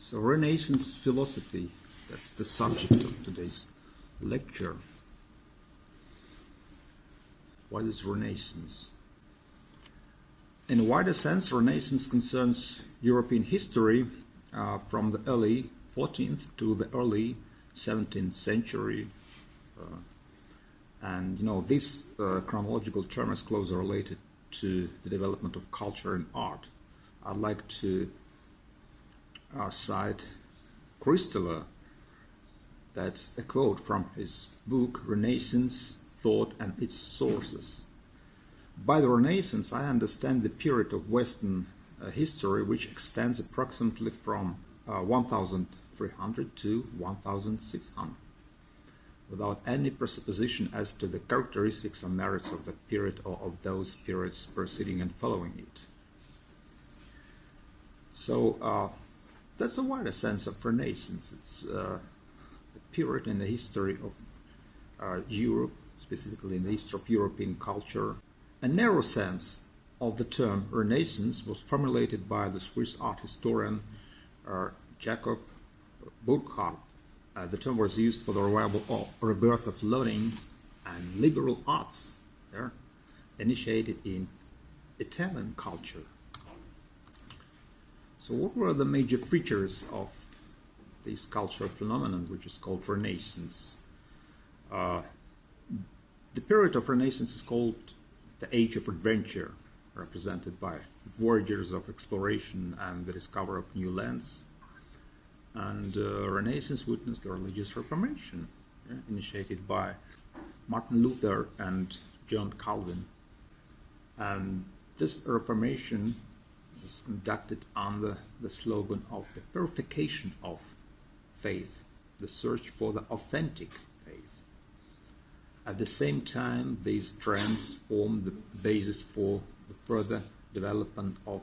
So Renaissance philosophy, that's the subject of today's lecture. What is Renaissance? In a wider sense, Renaissance concerns European history from the early 14th to the early 17th century. And this chronological term is closely related to the development of culture and art. I'd like to cite Christopher. That's a quote from his book Renaissance, Thought and Its Sources. By the Renaissance, I understand the period of Western history which extends approximately from 1300 to 1600, without any presupposition as to the characteristics or merits of that period or of those periods preceding and following it. So that's a wider sense of Renaissance. It's a period in the history of Europe, specifically in the history of European culture. A narrow sense of the term Renaissance was formulated by the Swiss art historian Jacob Burckhardt. The term was used for the revival or rebirth of learning and liberal arts initiated in Italian culture. So what were the major features of this cultural phenomenon which is called Renaissance? The period of Renaissance is called the Age of Adventure, represented by voyagers of exploration and the discovery of new lands. And Renaissance witnessed the religious reformation initiated by Martin Luther and John Calvin. And this reformation was conducted under the slogan of the purification of faith, the search for the authentic faith. At the same time, these trends formed the basis for the further development of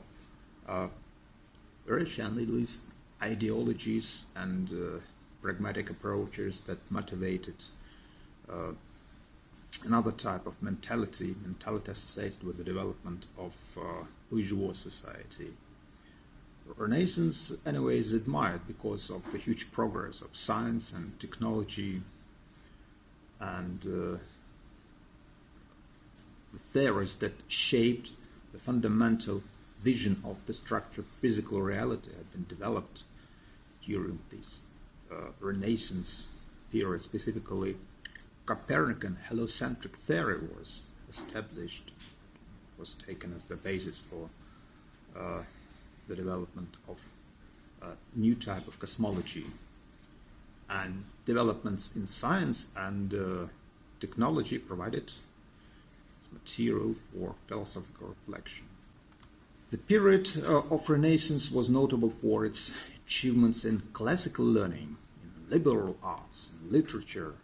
rationalist ideologies and pragmatic approaches that motivated another type of mentality associated with the development of bourgeois society. Renaissance, anyway, is admired because of the huge progress of science and technology and the theories that shaped the fundamental vision of the structure of physical reality had been developed during this Renaissance period. Specifically, Copernican heliocentric theory was established, was taken as the basis for the development of a new type of cosmology, and developments in science and technology provided material for philosophical reflection. The period of Renaissance was notable for its achievements in classical learning, in liberal arts, in literature,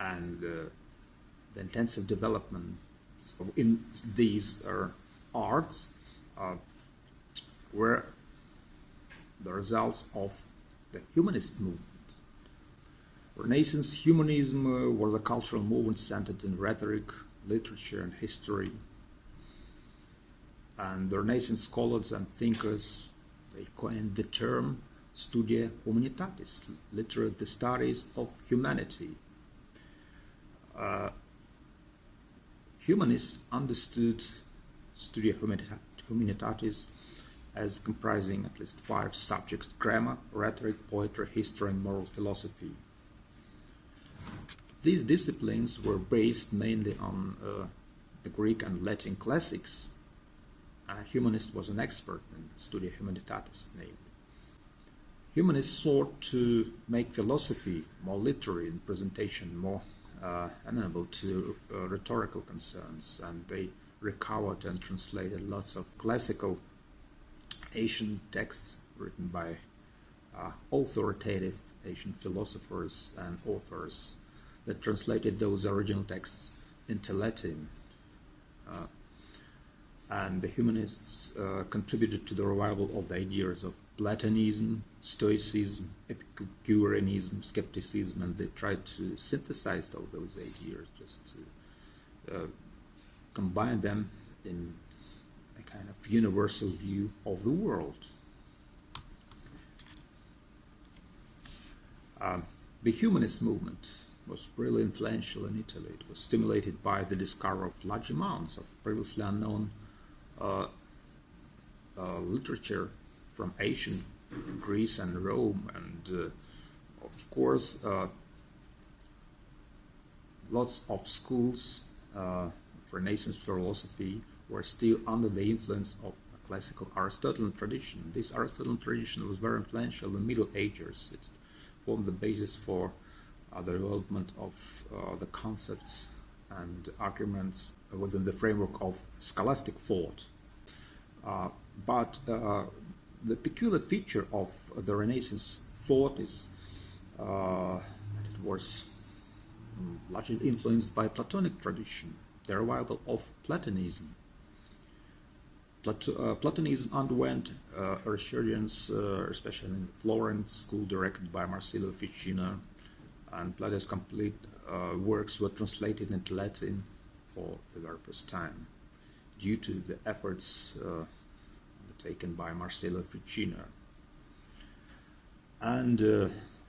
and the intensive development in these arts were the results of the humanist movement. Renaissance humanism was a cultural movement centered in rhetoric, literature, and history. And the Renaissance scholars and thinkers, they coined the term Studia Humanitatis, literally the studies of humanity. Humanists understood Studia Humanitatis as comprising at least 5 subjects: grammar, rhetoric, poetry, history, and moral philosophy. These disciplines were based mainly on the Greek and Latin classics. A humanist was an expert in Studia Humanitatis, namely. Humanists sought to make philosophy more literary in presentation, more amenable to rhetorical concerns, and they recovered and translated lots of classical ancient texts written by authoritative ancient philosophers and authors that translated those original texts into Latin. And the humanists contributed to the revival of the ideas of Platonism, Stoicism, Epicureanism, skepticism, and they tried to synthesize all those ideas, just to combine them in a kind of universal view of the world. The humanist movement was really influential in Italy. It was stimulated by the discovery of large amounts of previously unknown literature from ancient Greece and Rome, and of course lots of schools of Renaissance philosophy were still under the influence of the classical Aristotelian tradition. This Aristotelian tradition was very influential in the Middle Ages. It formed the basis for the development of the concepts and arguments within the framework of scholastic thought. But the peculiar feature of the Renaissance thought is that it was largely influenced by Platonic tradition, the revival of Platonism. Platonism underwent a resurgence, especially in the Florence school directed by Marsilio Ficino, and Plato's complete works were translated into Latin for the very first time, due to the efforts undertaken by Marsilio Ficino. And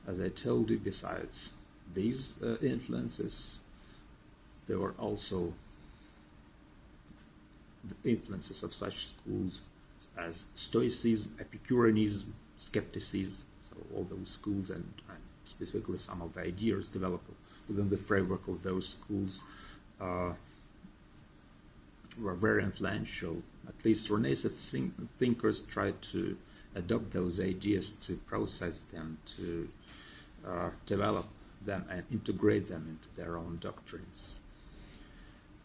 as I told you, besides these influences, there were also the influences of such schools as Stoicism, Epicureanism, Skepticism, so all those schools, and specifically some of the ideas developed within the framework of those schools were very influential. At least Renaissance thinkers tried to adopt those ideas, to process them, to develop them and integrate them into their own doctrines.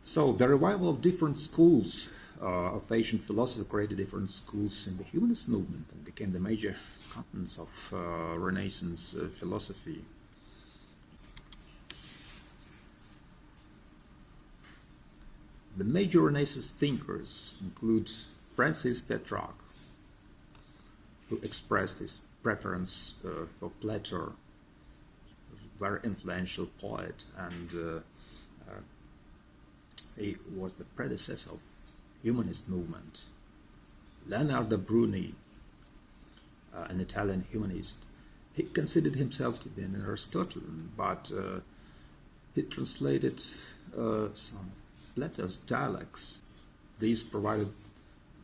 So the revival of different schools of ancient philosophy created different schools in the humanist movement and became the major components of Renaissance philosophy. The major Renaissance thinkers include Francis Petrarch, who expressed his preference for Plato, a very influential poet, and he was the predecessor of humanist movement. Leonardo Bruni, an Italian humanist, he considered himself to be an Aristotelian, but he translated some Plato's dialects. These provided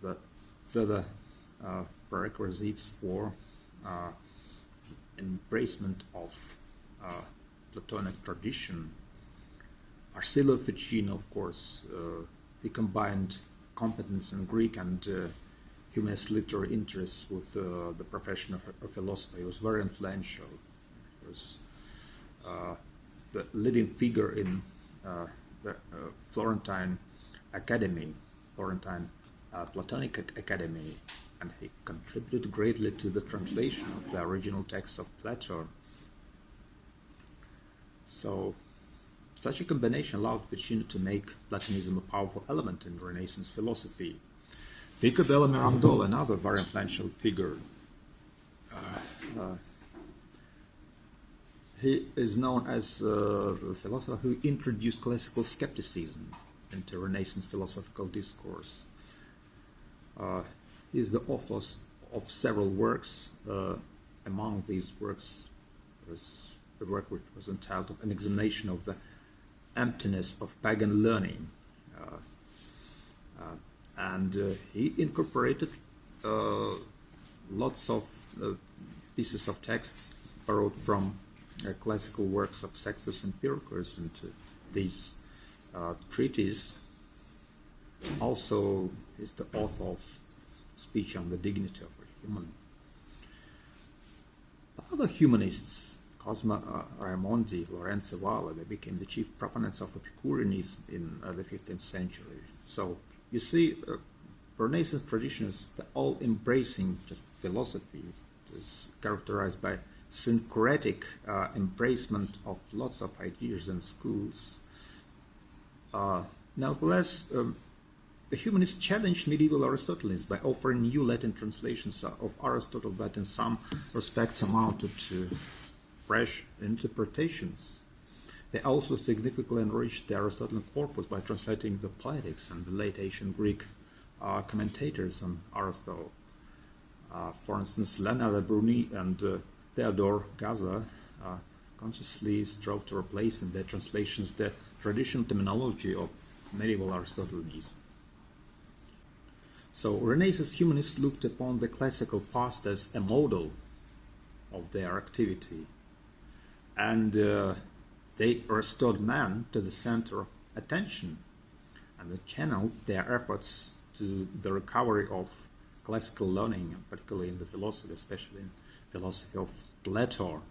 the further prerequisites for embracement of Platonic tradition. Marsilio Ficino, of course, he combined competence in Greek and humanist literary interests with the profession of philosophy. He was very influential. He was the leading figure in the Florentine Academy, Florentine Platonic Academy, and he contributed greatly to the translation of the original text of Plato. So such a combination allowed Ficino to make Platonism a powerful element in Renaissance philosophy. Pico della Mirandola, another very influential figure, he is known as the philosopher who introduced classical skepticism into Renaissance philosophical discourse. He is the author of several works. Among these works was a work which was entitled An Examination of the Emptiness of Pagan Learning. And he incorporated lots of pieces of texts borrowed from classical works of Sextus Empiricus into these treatises. Also, is the author of Speech on the Dignity of a Human. Other humanists, Cosmo Raimondi, Lorenzo Valla, they became the chief proponents of Epicureanism in the 15th century. So you see, Renaissance tradition is the all-embracing just philosophy. It is characterized by syncretic embracement of lots of ideas and schools. Nevertheless, the humanists challenged medieval Aristotelians by offering new Latin translations of Aristotle that in some respects amounted to fresh interpretations. They also significantly enriched the Aristotelian corpus by translating the Poetics and the late ancient Greek commentators on Aristotle. For instance, Leonardo Bruni and Theodore Gaza consciously strove to replace in their translations the traditional terminology of medieval Aristotelianism. So Renaissance humanists looked upon the classical past as a model of their activity, and they restored man to the center of attention, and they channeled their efforts to the recovery of classical learning, particularly in the philosophy, especially in philosophy of Plato.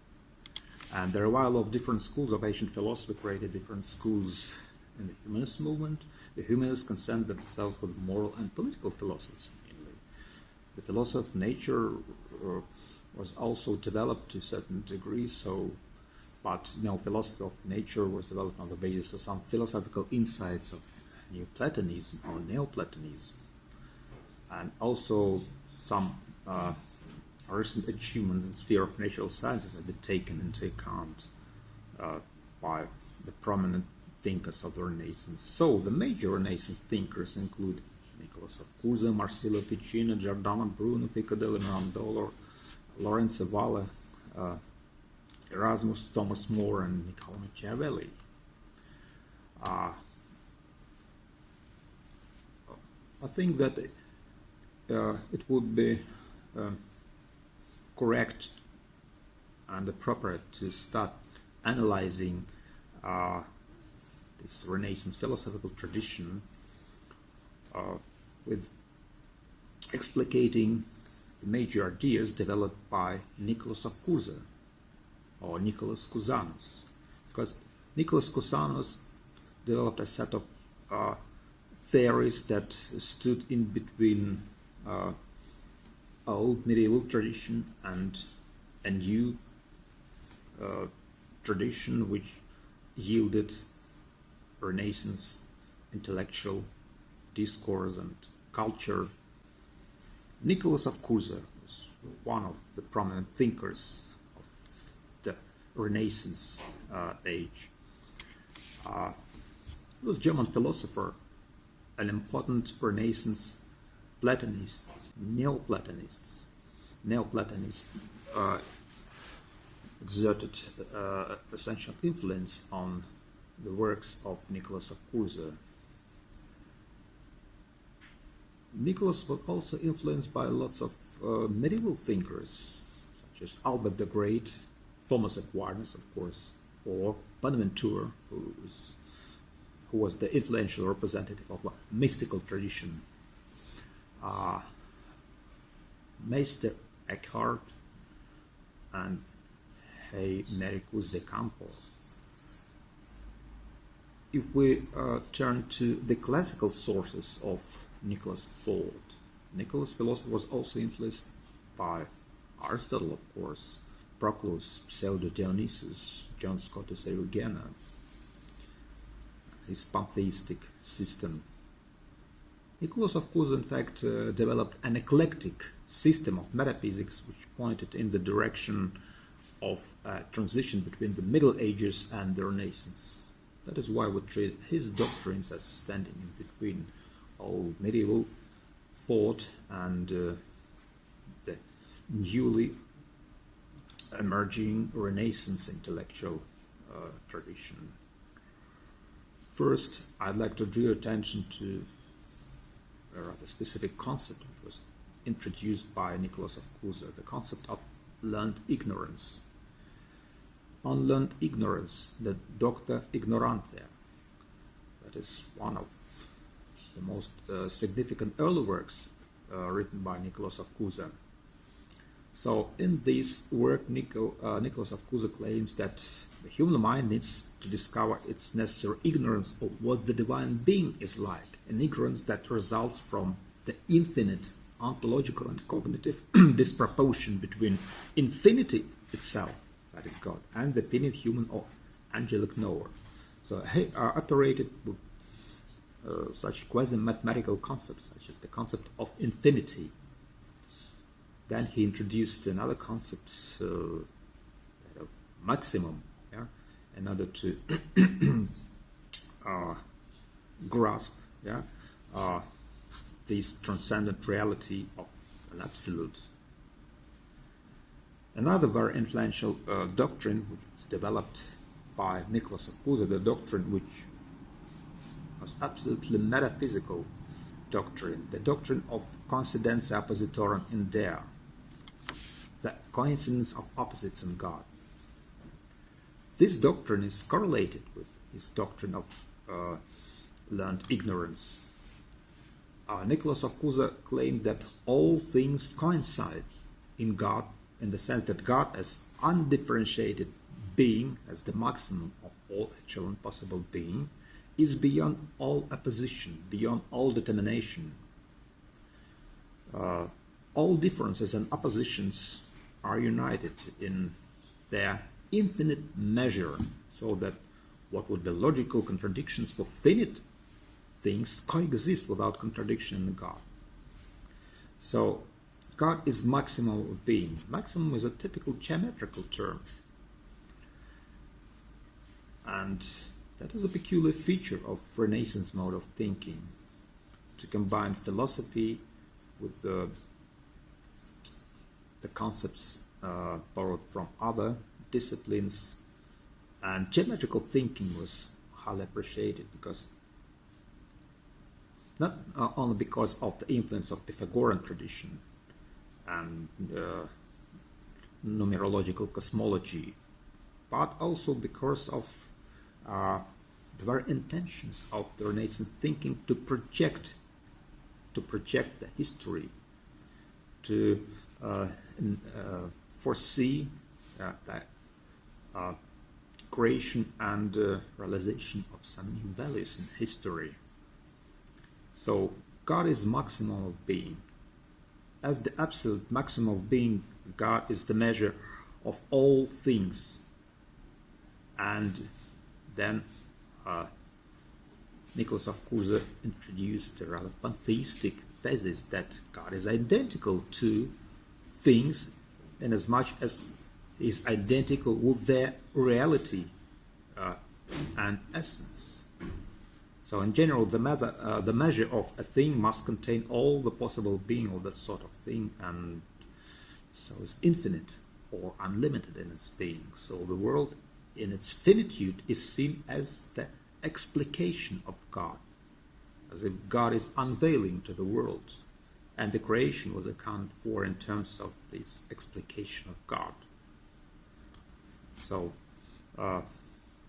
And the revival of different schools of ancient philosophy created different schools in the humanist movement. The humanists concerned themselves with moral and political philosophies mainly. The philosophy of nature was also developed to a certain degree, but philosophy of nature was developed on the basis of some philosophical insights of Neoplatonism or Neoplatonism, and also some recent achievements in the sphere of natural sciences have been taken into account by the prominent thinkers of the Renaissance. So the major Renaissance thinkers include Nicholas of Cusa, Marsilio Ficino, Giordano Bruno, Piccadilly Mirandola, Lorenzo Valla, Erasmus, Thomas More, and Niccolo Machiavelli. I think that it would be correct and appropriate to start analyzing this Renaissance philosophical tradition with explicating the major ideas developed by Nicholas of Cusa or Nicholas Cusanus, because Nicholas Cusanus developed a set of theories that stood in between old medieval tradition and a new tradition which yielded Renaissance intellectual discourse and culture. Nicholas of Cusa was one of the prominent thinkers of the Renaissance age. He was a German philosopher, an important Renaissance Platonists, Neoplatonists exerted essential influence on the works of Nicholas of Cusa. Nicholas was also influenced by lots of medieval thinkers, such as Albert the Great, Thomas Aquinas, of course, or Bonaventure, who was the influential representative of a mystical tradition. Meister Eckhart and Americus de Campo. If we turn to the classical sources of Nicholas' thought, Nicholas' philosophy was also influenced by Aristotle, of course, Proclus, Pseudo-Dionysius, John Scotus Erigena, his pantheistic system. Nicholas of Cusa, in fact, developed an eclectic system of metaphysics which pointed in the direction of a transition between the Middle Ages and the Renaissance. That is why we treat his doctrines as standing in between old medieval thought and the newly emerging Renaissance intellectual tradition. First, I'd like to draw your attention to a rather specific concept which was introduced by Nicholas of Cusa, the concept of learned ignorance. Unlearned ignorance, the docta ignorantia. That is one of the most significant early works written by Nicholas of Cusa. So in this work, Nicholas of Cusa claims that the human mind needs to discover its necessary ignorance of what the divine being is like, an ignorance that results from the infinite ontological and cognitive disproportion between infinity itself, that is God, and the finite human or angelic knower. So he operated with such quasi-mathematical concepts, such as the concept of infinity. Then he introduced another concept of maximum, in order to grasp this transcendent reality of an absolute. Another very influential doctrine which was developed by Nicholas of Cusa, the doctrine which was absolutely metaphysical doctrine, the doctrine of coincidentia oppositorum in Deo, the coincidence of opposites in God. This doctrine is correlated with his doctrine of learned ignorance. Nicholas of Cusa claimed that all things coincide in God, in the sense that God as undifferentiated being, as the maximum of all actual and possible being, is beyond all opposition, beyond all determination. All differences and oppositions are united in their infinite measure, so that what would be logical contradictions for finite things coexist without contradiction in God. So God is maximum of being. Maximum is a typical geometrical term, and that is a peculiar feature of Renaissance mode of thinking, to combine philosophy with the concepts borrowed from other disciplines. And geometrical thinking was highly appreciated, because not only because of the influence of Pythagorean tradition and numerological cosmology, but also because of the very intentions of the Renaissance thinking to project the history, to foresee the creation and realization of some new values in history. So God is maximum of being. As the absolute maximum of being, God is the measure of all things. And then Nicholas of Cusa introduced a rather pantheistic thesis that God is identical to things in as much as is identical with their reality and essence. So in general, the measure of a thing must contain all the possible being of that sort of thing, and so it's infinite or unlimited in its being. So the world in its finitude is seen as the explication of God, as if God is unveiling to the world, and the creation was accounted for in terms of this explication of God. So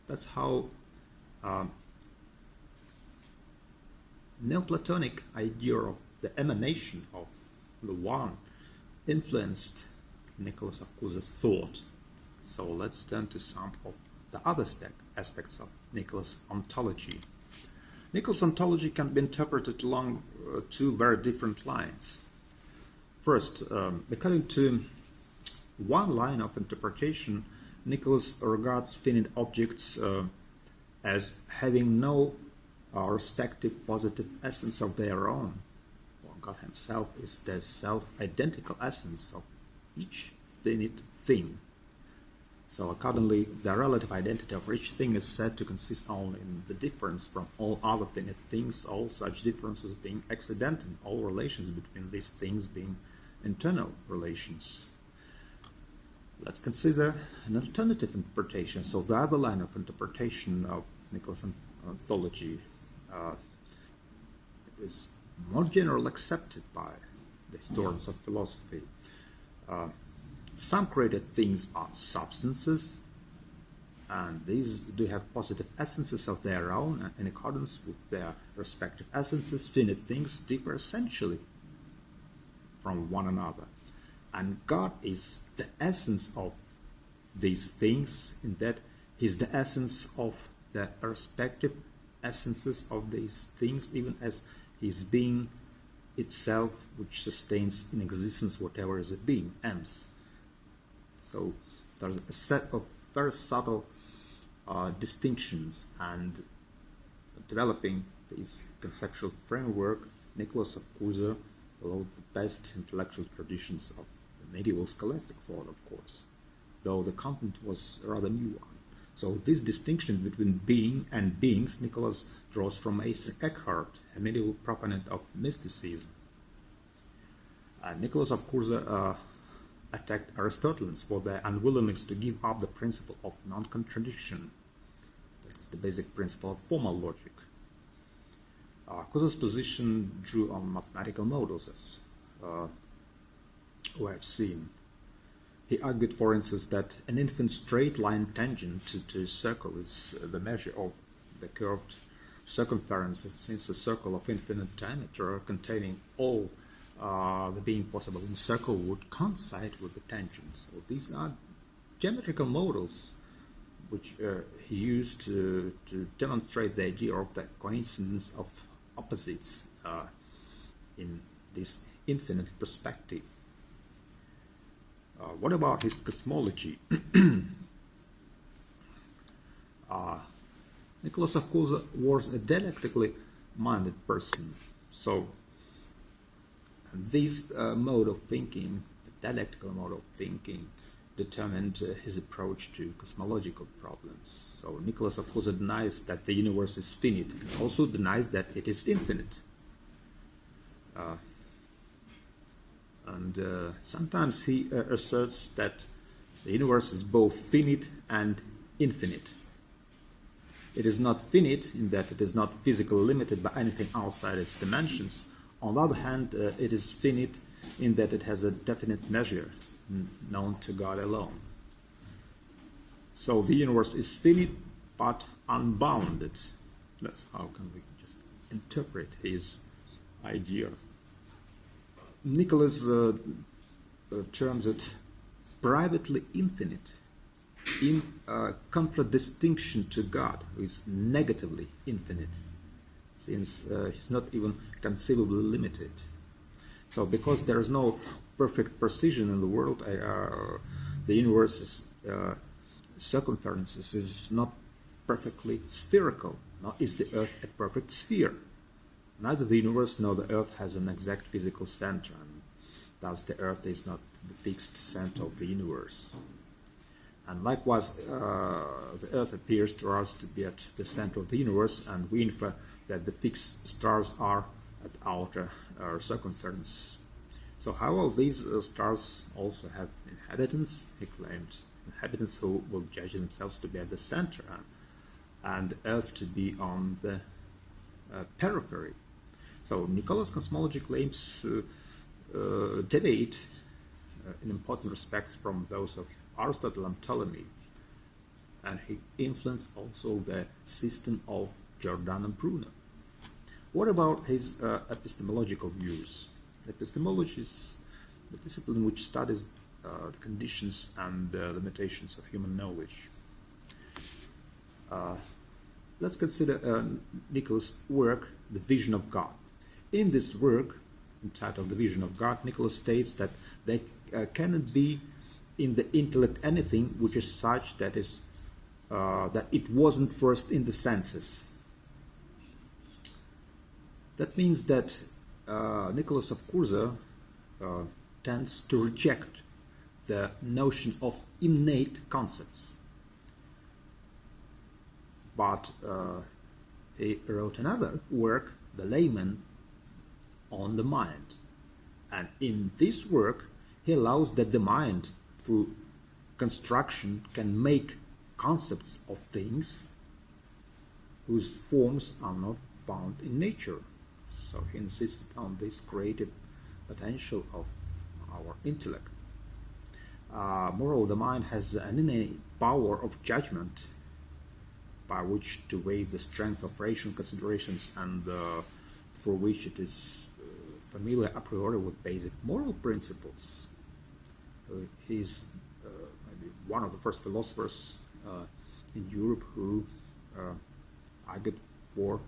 that's how Neoplatonic idea of the emanation of the One influenced Nicholas of Cusa's thought. So let's turn to some of the other aspects of Nicholas' ontology. Nicholas' ontology can be interpreted along two very different lines. First, according to one line of interpretation, Nicholas regards finite objects as having no respective positive essence of their own. Well, God himself is the self-identical essence of each finite thing. So accordingly, the relative identity of each thing is said to consist only in the difference from all other finite things, all such differences being accidental, all relations between these things being internal relations. Let's consider an alternative interpretation. So the other line of interpretation of Nicholas' ontology is more generally accepted by the historians of philosophy. Some created things are substances, and these do have positive essences of their own, and in accordance with their respective essences, finite things differ essentially from one another. And God is the essence of these things, in that He is the essence of the respective essences of these things, even as His being itself, which sustains in existence whatever is a being, ends. So there's a set of very subtle distinctions, and developing this conceptual framework, Nicholas of Cusa followed the best intellectual traditions of the medieval scholastic thought, of course, though the content was a rather new one. So this distinction between being and beings, Nicholas draws from Meister Eckhart, a medieval proponent of mysticism. Nicholas of Cusa attacked Aristotelians for their unwillingness to give up the principle of non-contradiction. That is the basic principle of formal logic. Cousin's position drew on mathematical models, as we have seen. He argued, for instance, that an infinite straight line tangent to a circle is the measure of the curved circumference, since a circle of infinite diameter containing all the being possible in a circle would coincide with the tangent. So these are geometrical models which he used to demonstrate the idea of the coincidence of opposites in this infinite perspective. What about his cosmology? Nicholas, of course, was a dialectically minded person. So this mode of thinking, the dialectical mode of thinking, determined his approach to cosmological problems. So Nicholas, of course, denies that the universe is finite, and also denies that it is infinite. Sometimes he asserts that the universe is both finite and infinite. It is not finite in that it is not physically limited by anything outside its dimensions. On the other hand, it is finite in that it has a definite measure known to God alone. So the universe is finite but unbounded. That's how can we just interpret his idea. Nicholas terms it privately infinite, in contradistinction to God, who is negatively infinite, since he's not even conceivably limited. So because there is no perfect precision in the world, the universe's circumference is not perfectly spherical, nor is the Earth a perfect sphere. Neither the universe nor the Earth has an exact physical center, and thus the Earth is not the fixed center of the universe. And likewise, the Earth appears to us to be at the center of the universe, and we infer that the fixed stars are at the outer circumference. So, however, these stars also have inhabitants. He claimed inhabitants who will judge themselves to be at the center, and Earth to be on the periphery. So, Nicholas' cosmology claims deviate in important respects from those of Aristotle and Ptolemy, and he influenced also the system of Giordano Bruno. What about his epistemological views? Epistemology is the discipline which studies the conditions and the limitations of human knowledge. Let's consider Nicholas' work, The Vision of God. In this work, entitled The Vision of God, Nicholas states that there cannot be in the intellect anything which is such that it wasn't first in the senses. That means that Nicholas of Cursa tends to reject the notion of innate concepts. But he wrote another work, The Layman on the Mind. And in this work, he allows that the mind, through construction, can make concepts of things whose forms are not found in nature. So he insisted on this creative potential of our intellect. Moreover, the mind has an innate power of judgment by which to weigh the strength of rational considerations, and for which it is familiar a priori with basic moral principles. He's maybe one of the first philosophers in Europe who argued for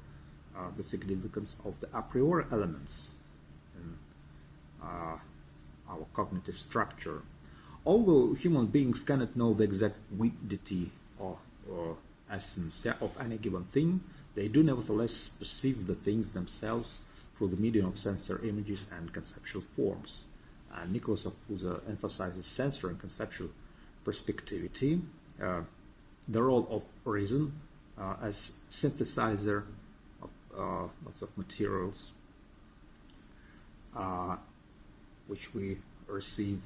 the significance of the a priori elements in our cognitive structure. Although human beings cannot know the exact validity or essence of any given thing, they do nevertheless perceive the things themselves through the medium of sensory images and conceptual forms. And Nicholas of Cursa emphasizes sensory and conceptual perspectivity, the role of reason as synthesizer of lots of materials which we receive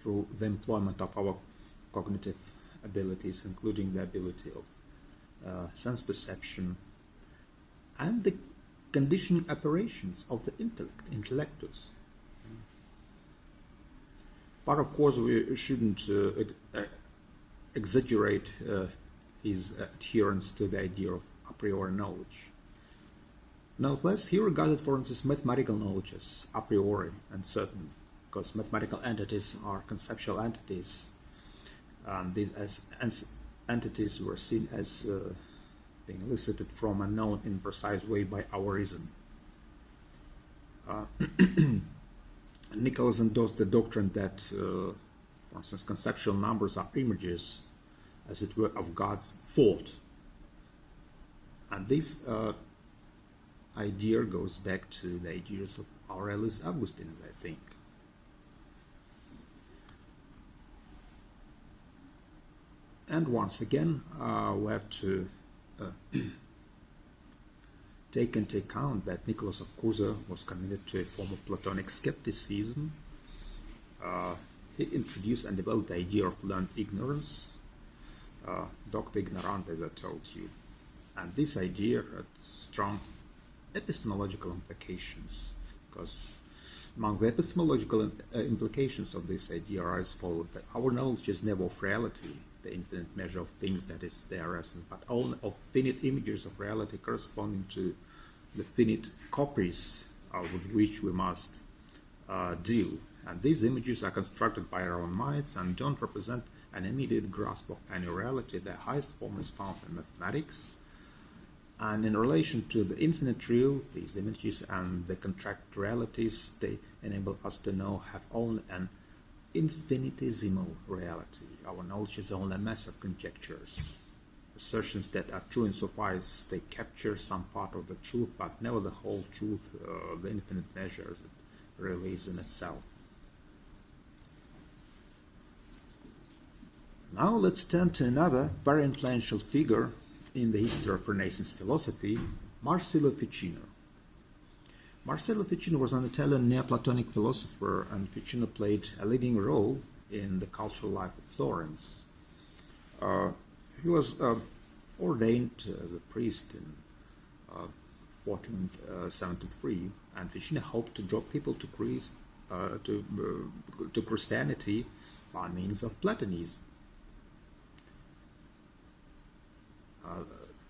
through the employment of our cognitive abilities, including the ability of sense perception and the conditioning operations of the intellectus. But of course, we shouldn't exaggerate his adherence to the idea of a priori knowledge. Nonetheless, he regarded, for instance, mathematical knowledge as a priori and certain, because mathematical entities are conceptual entities. These as entities were seen as being elicited from a known in precise way by our reason. Nicholas endorsed the doctrine that, for instance, conceptual numbers are images, as it were, of God's thought. And this idea goes back to the ideas of Aurelius Augustinus, I think. And once again, we have to take into account that Nicholas of Cusa was committed to a form of Platonic skepticism. He introduced and developed the idea of learned ignorance, docta ignorante, as I told you. And this idea had strong epistemological implications, because among the epistemological implications of this idea are as follows: that our knowledge is never of reality, the infinite measure of things that is their essence, but only of finite images of reality corresponding to the finite copies with which we must deal. And these images are constructed by our own minds and don't represent an immediate grasp of any reality. The highest form is found in mathematics. And in relation to the infinite real, these images and the contracted realities, they enable us to know have only an infinitesimal reality. Our knowledge is only a mass of conjectures, assertions that are true insofar as they capture some part of the truth, but never the whole truth, the infinite measure as it really is in itself. Now let's turn to another very influential figure in the history of Renaissance philosophy, Marsilio Ficino. Marsilio Ficino was an Italian Neoplatonic philosopher, and Ficino played a leading role in the cultural life of Florence. He was ordained as a priest in 1473, and Ficino hoped to draw people to Christianity by means of Platonism.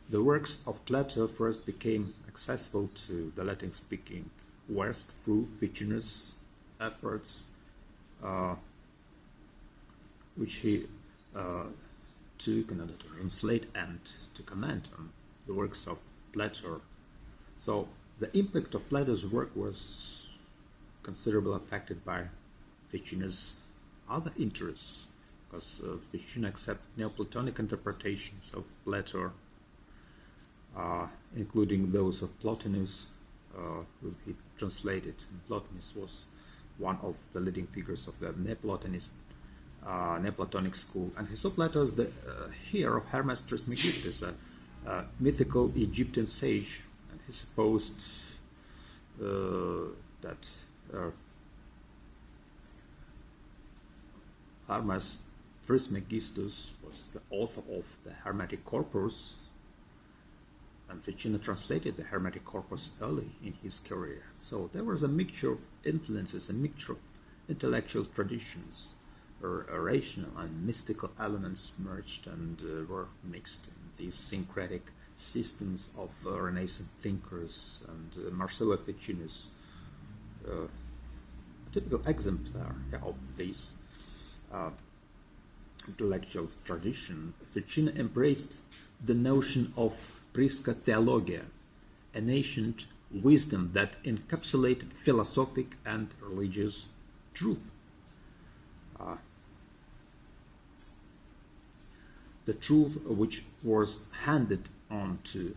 The works of Plato first became accessible to the Latin-speaking West through Ficino's efforts, which he took in order to translate and to comment on the works of Plato. So the impact of Plato's work was considerably affected by Ficino's other interests, because Ficino accepted Neoplatonic interpretations of Plato, including those of Plotinus, who he translated. And Plotinus was one of the leading figures of the Neoplatonic school, and he saw Plato as the hero of Hermes Trismegistus, a mythical Egyptian sage, and he supposed that Hermes Trismegistus was the author of the Hermetic Corpus, and Ficino translated the Hermetic Corpus early in his career. So there was a mixture of influences, a mixture of intellectual traditions, where rational and mystical elements merged and were mixed in these syncretic systems of Renaissance thinkers. And Marsilio Ficino is a typical exemplar of this intellectual tradition. Ficino embraced the notion of Prisca Theologia, an ancient wisdom that encapsulated philosophic and religious truth. The truth which was handed on to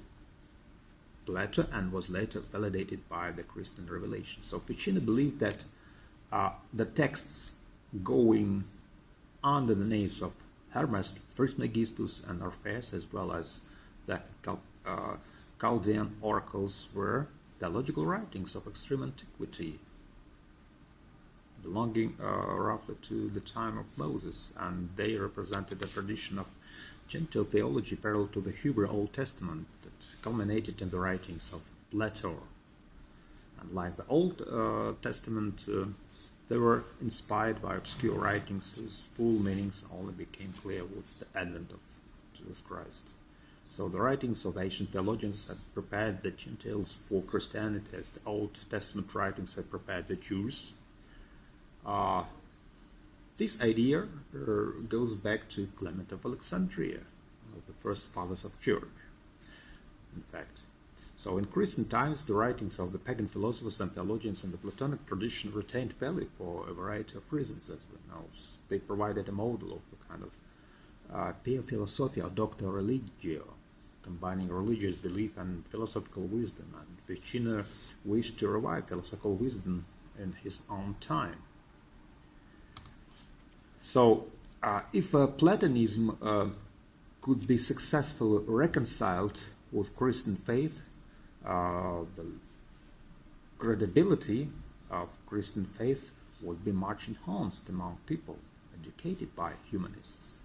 Plato and was later validated by the Christian revelation. So Ficino believed that the texts going under the names of Hermes Trismegistus and Orpheus, as well as the Chaldean oracles, were theological writings of extreme antiquity. belonging roughly to the time of Moses, and they represented a tradition of Gentile theology parallel to the Hebrew Old Testament that culminated in the writings of Plato. And like the Old Testament, they were inspired by obscure writings whose full meanings only became clear with the advent of Jesus Christ. So the writings of the ancient theologians had prepared the Gentiles for Christianity as the Old Testament writings had prepared the Jews. This idea goes back to Clement of Alexandria, one of the first fathers of church, in fact. So in Christian times, the writings of the pagan philosophers and theologians in the Platonic tradition retained value for a variety of reasons, as we know. They provided a model of the kind of pia philosophia, or doctor religio, combining religious belief and philosophical wisdom, and Ficino wished to revive philosophical wisdom in his own time. So, if Platonism could be successfully reconciled with Christian faith, the credibility of Christian faith would be much enhanced among people educated by humanists,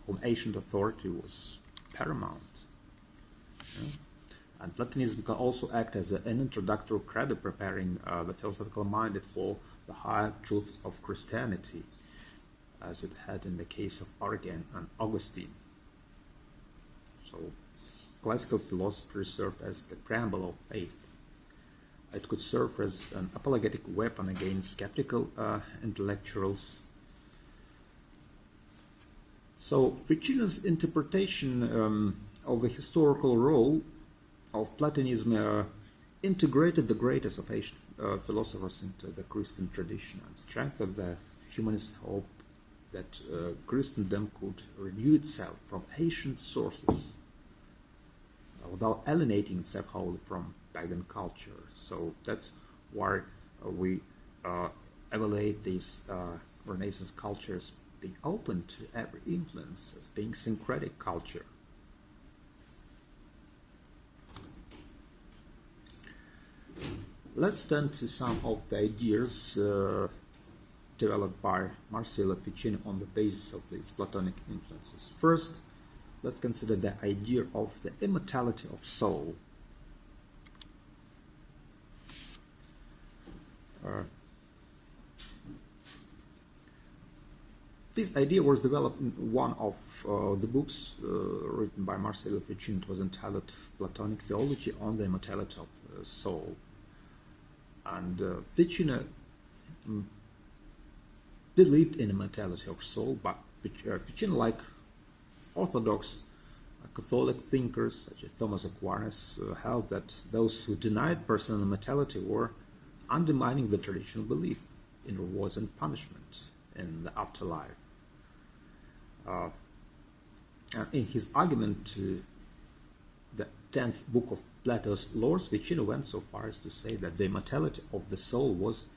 whom ancient authority was paramount. Yeah? And Platonism can also act as an introductory credo, preparing the philosophical minded for the higher truths of Christianity, as it had in the case of Origen and Augustine. So, classical philosophy served as the preamble of faith. It could serve as an apologetic weapon against skeptical intellectuals. So, Ficino's interpretation of the historical role of Platonism integrated the greatest of ancient philosophers into the Christian tradition and strengthened the humanist hope that Christendom could renew itself from ancient sources without alienating itself wholly from pagan culture. So that's why we evaluate these Renaissance cultures being open to every influence, as being syncretic culture. Let's turn to some of the ideas developed by Marsilio Ficino on the basis of these Platonic influences. First, let's consider the idea of the immortality of soul. This idea was developed in one of the books written by Marsilio Ficino. It was entitled Platonic Theology on the Immortality of Soul. And Ficino believed in immortality of soul, but Ficino, like orthodox Catholic thinkers such as Thomas Aquinas, held that those who denied personal immortality were undermining the traditional belief in rewards and punishment in the afterlife. And in his argument to the 10th book of Plato's Laws, Ficino went so far as to say that the immortality of the soul was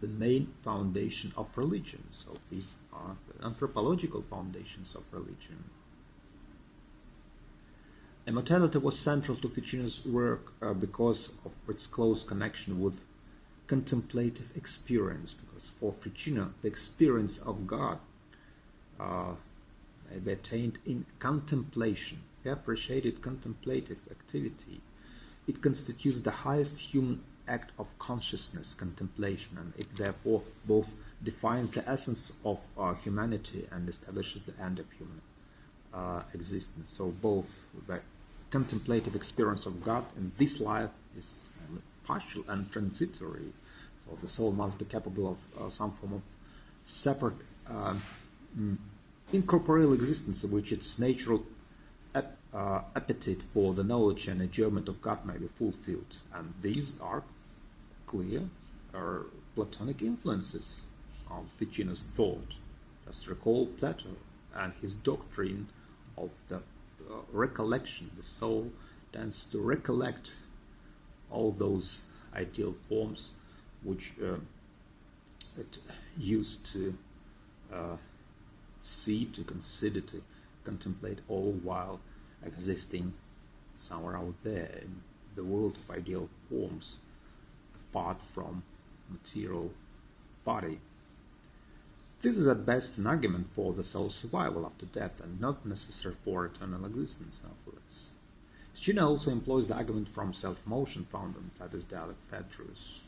the main foundation of religion. So these are the anthropological foundations of religion. Immortality was central to Ficino's work because of its close connection with contemplative experience, because for Ficino, the experience of God may be attained in contemplation. He appreciated contemplative activity. It constitutes the highest human act of consciousness, contemplation, and it therefore both defines the essence of humanity and establishes the end of human existence. So both the contemplative experience of God in this life is partial and transitory. So the soul must be capable of some form of separate incorporeal existence, in which its natural appetite for the knowledge and enjoyment of God may be fulfilled. And these are clear Platonic influences of Ficino's thought. Just recall Plato and his doctrine of the recollection. The soul tends to recollect all those ideal forms which it used to see, to consider, to contemplate, all while existing somewhere out there in the world of ideal forms apart from material body. This is at best an argument for the soul's survival after death and not necessary for eternal existence, nevertheless. Ficino also employs the argument from self-motion found in Plato's dialogue Phaedrus.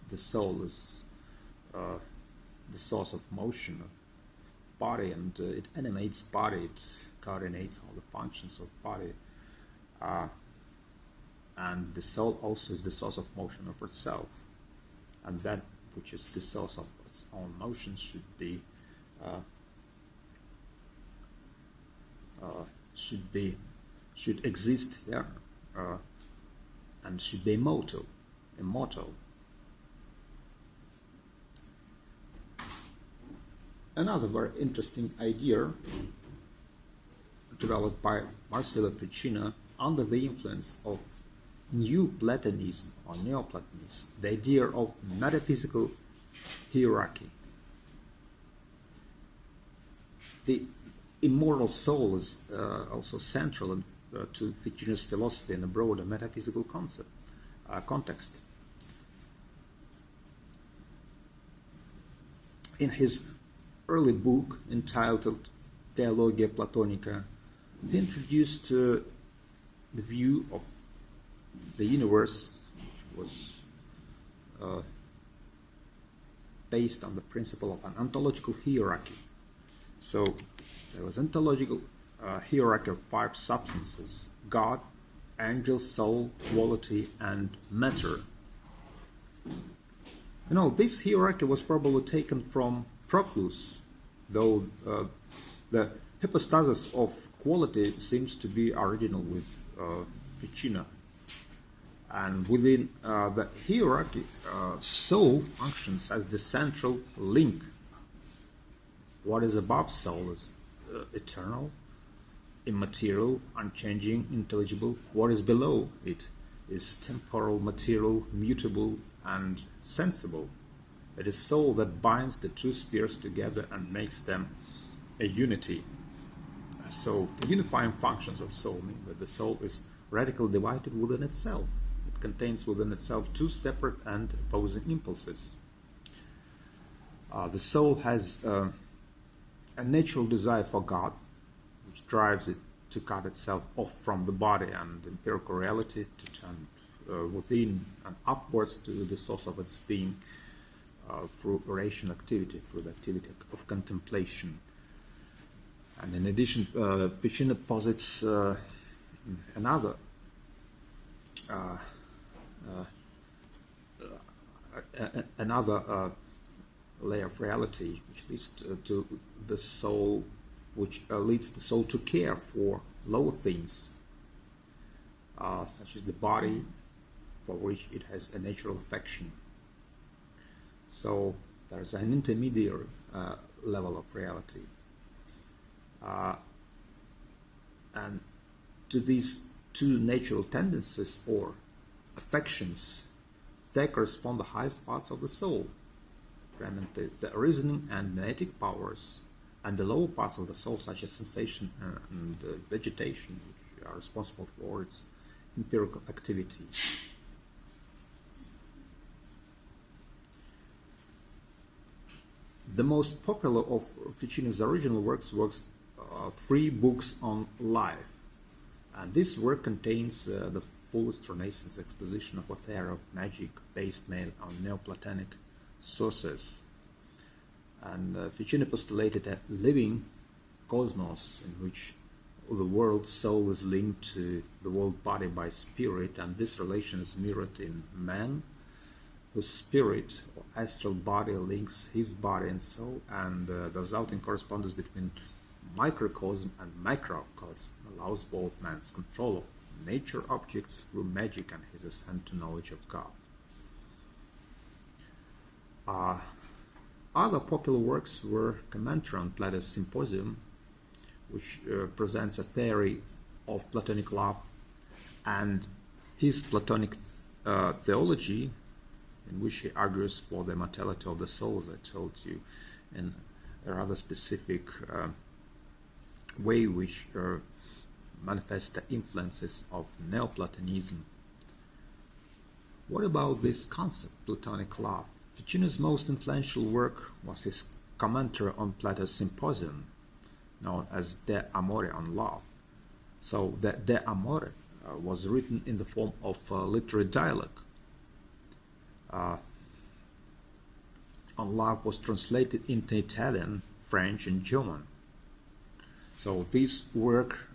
The soul is the source of motion of body, and it animates body, it coordinates all the functions of body, and the soul also is the source of motion of itself, and that which is the source of its own motion should exist here, and should be immortal. Another very interesting idea developed by Marcello Ficino under the influence of New Platonism or Neoplatonism, the idea of metaphysical hierarchy. The immortal soul is also central to Ficino's philosophy in a broader metaphysical context. In his early book entitled Theologia Platonica, he introduced the view of the universe, which was based on the principle of an ontological hierarchy. So there was ontological hierarchy of 5 substances: God, angel, soul, quality, and matter. You know, this hierarchy was probably taken from Proclus, though the hypostasis of quality seems to be original with Ficino. And within the hierarchy, soul functions as the central link. What is above soul is eternal, immaterial, unchanging, intelligible. What is below it is temporal, material, mutable, and sensible. It is soul that binds the 2 spheres together and makes them a unity. So the unifying functions of soul mean that the soul is radically divided within itself. It contains within itself 2 separate and opposing impulses. The soul has a natural desire for God, which drives it to cut itself off from the body and empirical reality, to turn within and upwards to the source of its being, through rational activity, through the activity of contemplation. And in addition, Ficino posits another layer of reality, which leads to the soul, which leads the soul to care for lower things, such as the body, for which it has a natural affection. So there's an intermediary level of reality. And to these 2 natural tendencies or affections, they correspond the highest parts of the soul, the reasoning and noetic powers, and the lower parts of the soul, such as sensation and vegetation, which are responsible for its empirical activity. The most popular of Ficino's original works was 3 books on life, and this work contains the fullest Renaissance exposition of a theory of magic based mainly on Neoplatonic sources. And Ficino postulated a living cosmos in which the world soul is linked to the world body by spirit, and this relation is mirrored in man, whose spirit or astral body links his body and soul, and the resulting correspondence between microcosm and macrocosm allows both man's control of nature objects through magic and his ascent to knowledge of God. Other popular works were commentary on Plato's Symposium, which presents a theory of Platonic love, and his Platonic theology, in which he argues for the immortality of the soul, as I told you, in a rather specific way, which manifests the influences of Neoplatonism. What about this concept, Platonic love? Ficino's most influential work was his commentary on Plato's Symposium, known as De Amore, on love. So the De Amore was written in the form of literary dialogue. On love was translated into Italian, French, and German. So this work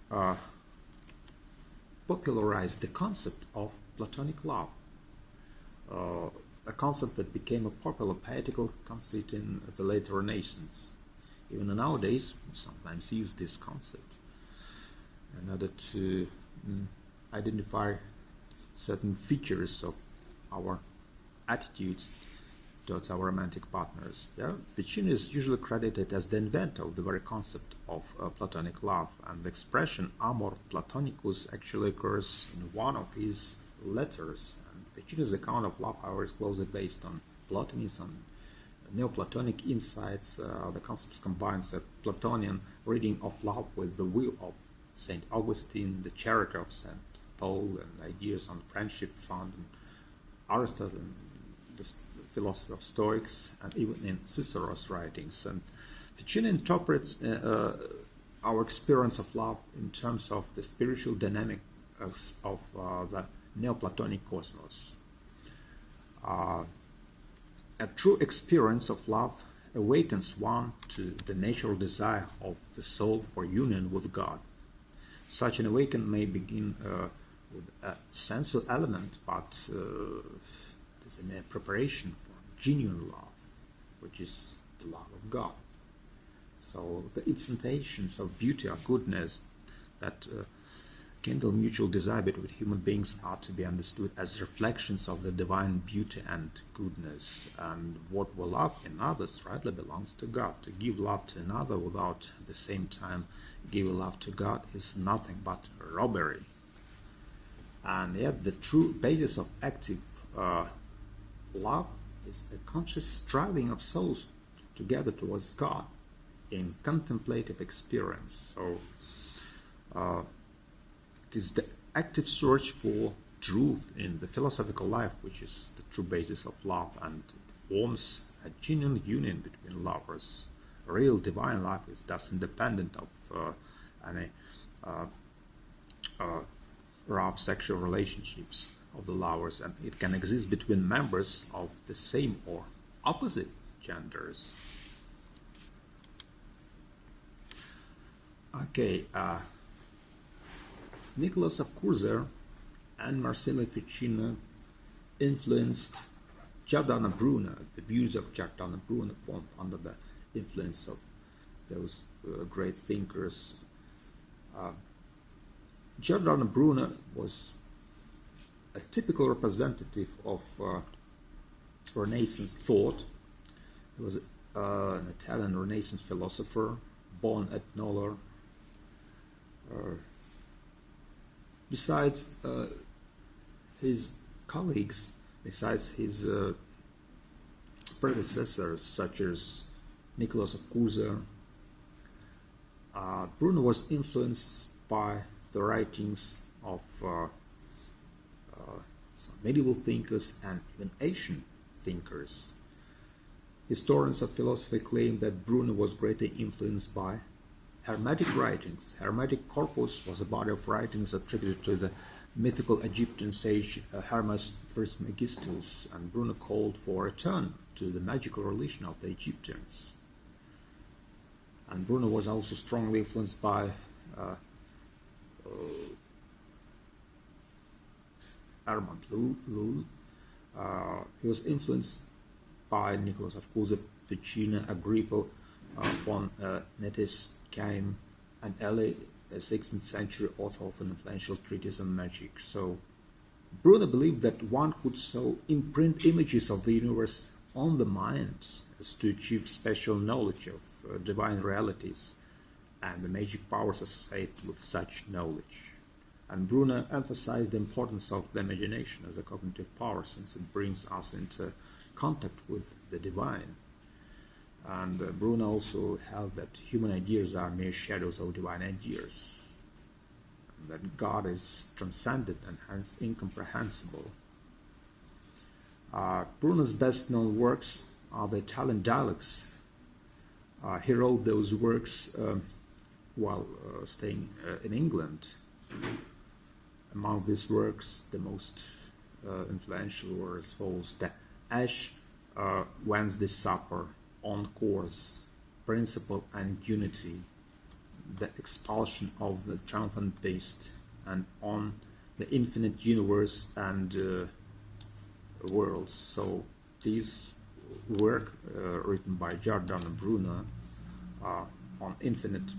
popularized the concept of Platonic love, a concept that became a popular poetical conceit in the later Renaissance. Even nowadays, we sometimes use this concept in order to identify certain features of our attitudes towards our romantic partners. Yeah? Ficino is usually credited as the inventor of the very concept of Platonic love, and the expression amor platonicus actually occurs in one of his letters. And Ficino's account of love, however, is closely based on Platonism, Neoplatonic insights. The concepts combines a Platonian reading of love with the will of St. Augustine, the charity of St. Paul, and ideas on friendship found in Aristotle, the philosophy of Stoics, and even in Cicero's writings. And Ficino interprets our experience of love in terms of the spiritual dynamic of the Neoplatonic cosmos. A true experience of love awakens one to the natural desire of the soul for union with God. Such an awakening may begin with a sensual element, but there's a preparation for genuine love, which is the love of God. So the instantations of beauty or goodness that kindle mutual desire between human beings are to be understood as reflections of the divine beauty and goodness. And what we love in others rightly belongs to God. To give love to another without at the same time giving love to God is nothing but robbery. And yet the true basis of active love is a conscious striving of souls together towards God in contemplative experience. So it is the active search for truth in the philosophical life which is the true basis of love, and it forms a genuine union between lovers. Real divine life is thus independent of any rough sexual relationships of the lovers, and it can exist between members of the same or opposite genders. Okay, Nicholas of Cursor and Marsilio Ficino influenced Giordano Bruno. The views of Giordano Bruno formed under the influence of those great thinkers. Giordano Bruno was a typical representative of Renaissance thought. He was an Italian Renaissance philosopher, born at Nola. Besides his colleagues, besides his predecessors such as Nicholas of Cursor, Bruno was influenced by the writings of some medieval thinkers and even ancient thinkers. Historians of philosophy claim that Bruno was greatly influenced by Hermetic writings. Hermetic corpus was a body of writings attributed to the mythical Egyptian sage Hermes Trismegistus, and Bruno called for a return to the magical religion of the Egyptians. And Bruno was also strongly influenced by Armand Lul. He was influenced by Nicholas of Cursor, Ficino, Agrippa, von Nettesheim, and Early 16th century author of an influential treatise on magic. So Bruno believed that one could so imprint images of the universe on the mind as to achieve special knowledge of divine realities and the magic powers associated with such knowledge. And Bruno emphasized the importance of the imagination as a cognitive power, since it brings us into contact with the divine. And Bruno also held that human ideas are mere shadows of divine ideas, and that God is transcendent and hence incomprehensible. Bruno's best-known works are the Italian dialogues. He wrote those works while staying in England. Among these works, the most influential were as follows: the Ash Wednesday Supper, On Course, Principle and Unity, the Expulsion of the Triumphant Beast, and On the Infinite Universe and Worlds. So these work written by Giordano Bruno on infinite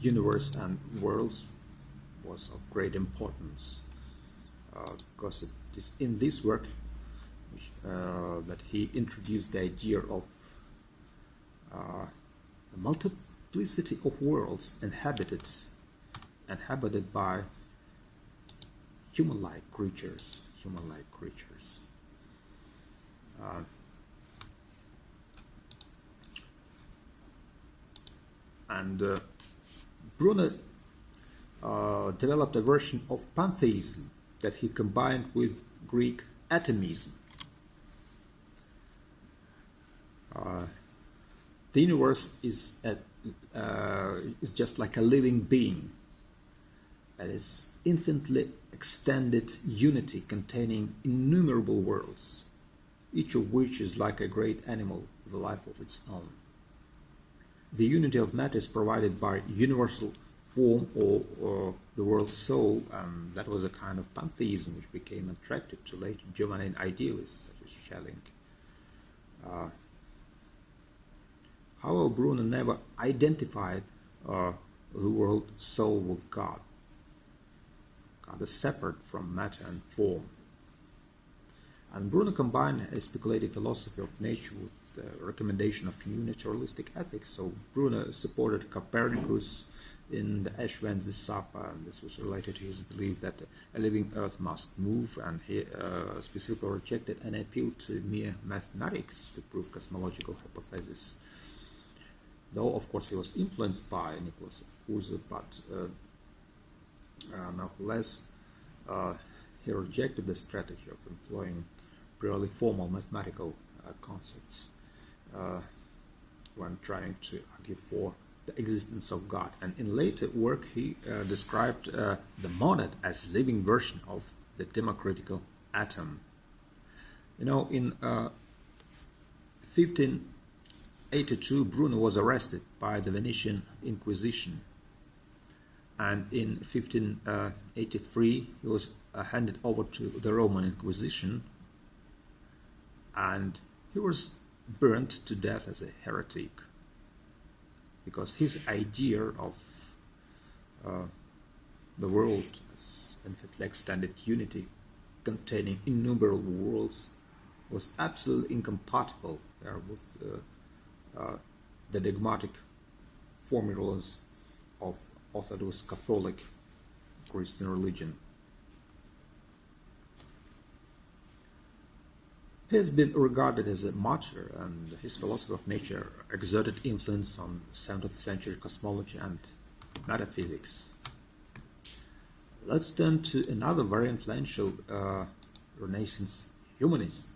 universe and worlds was of great importance, because it is in this work that he introduced the idea of a multiplicity of worlds inhabited by human-like creatures. Bruno developed a version of pantheism that he combined with Greek atomism. The universe is just like a living being. That is infinitely extended unity containing innumerable worlds, each of which is like a great animal with a life of its own. The unity of matter is provided by universal form or the world's soul, and that was a kind of pantheism which became attractive to later German idealists such as Schelling. However, Bruno never identified the world soul with God. God is separate from matter and form. And Bruno combined a speculative philosophy of nature with the recommendation of new naturalistic ethics. So Bruno supported Copernicus in the Ash Wednesday Supper, and this was related to his belief that a living earth must move, and he specifically rejected an appeal to mere mathematics to prove cosmological hypotheses. Though, of course, he was influenced by Nicholas of Cusa, but nonetheless, he rejected the strategy of employing purely formal mathematical concepts when trying to argue for the existence of God. And in later work, he described the monad as living version of the democratical atom. You know, in 1582, Bruno was arrested by the Venetian Inquisition, and in 1583 he was handed over to the Roman Inquisition, and he was burnt to death as a heretic, because his idea of the world as infinitely extended unity containing innumerable worlds was absolutely incompatible with the dogmatic formulas of Orthodox Catholic Christian religion. He has been regarded as a martyr, and his philosophy of nature exerted influence on 17th century cosmology and metaphysics. Let's turn to another very influential Renaissance humanist,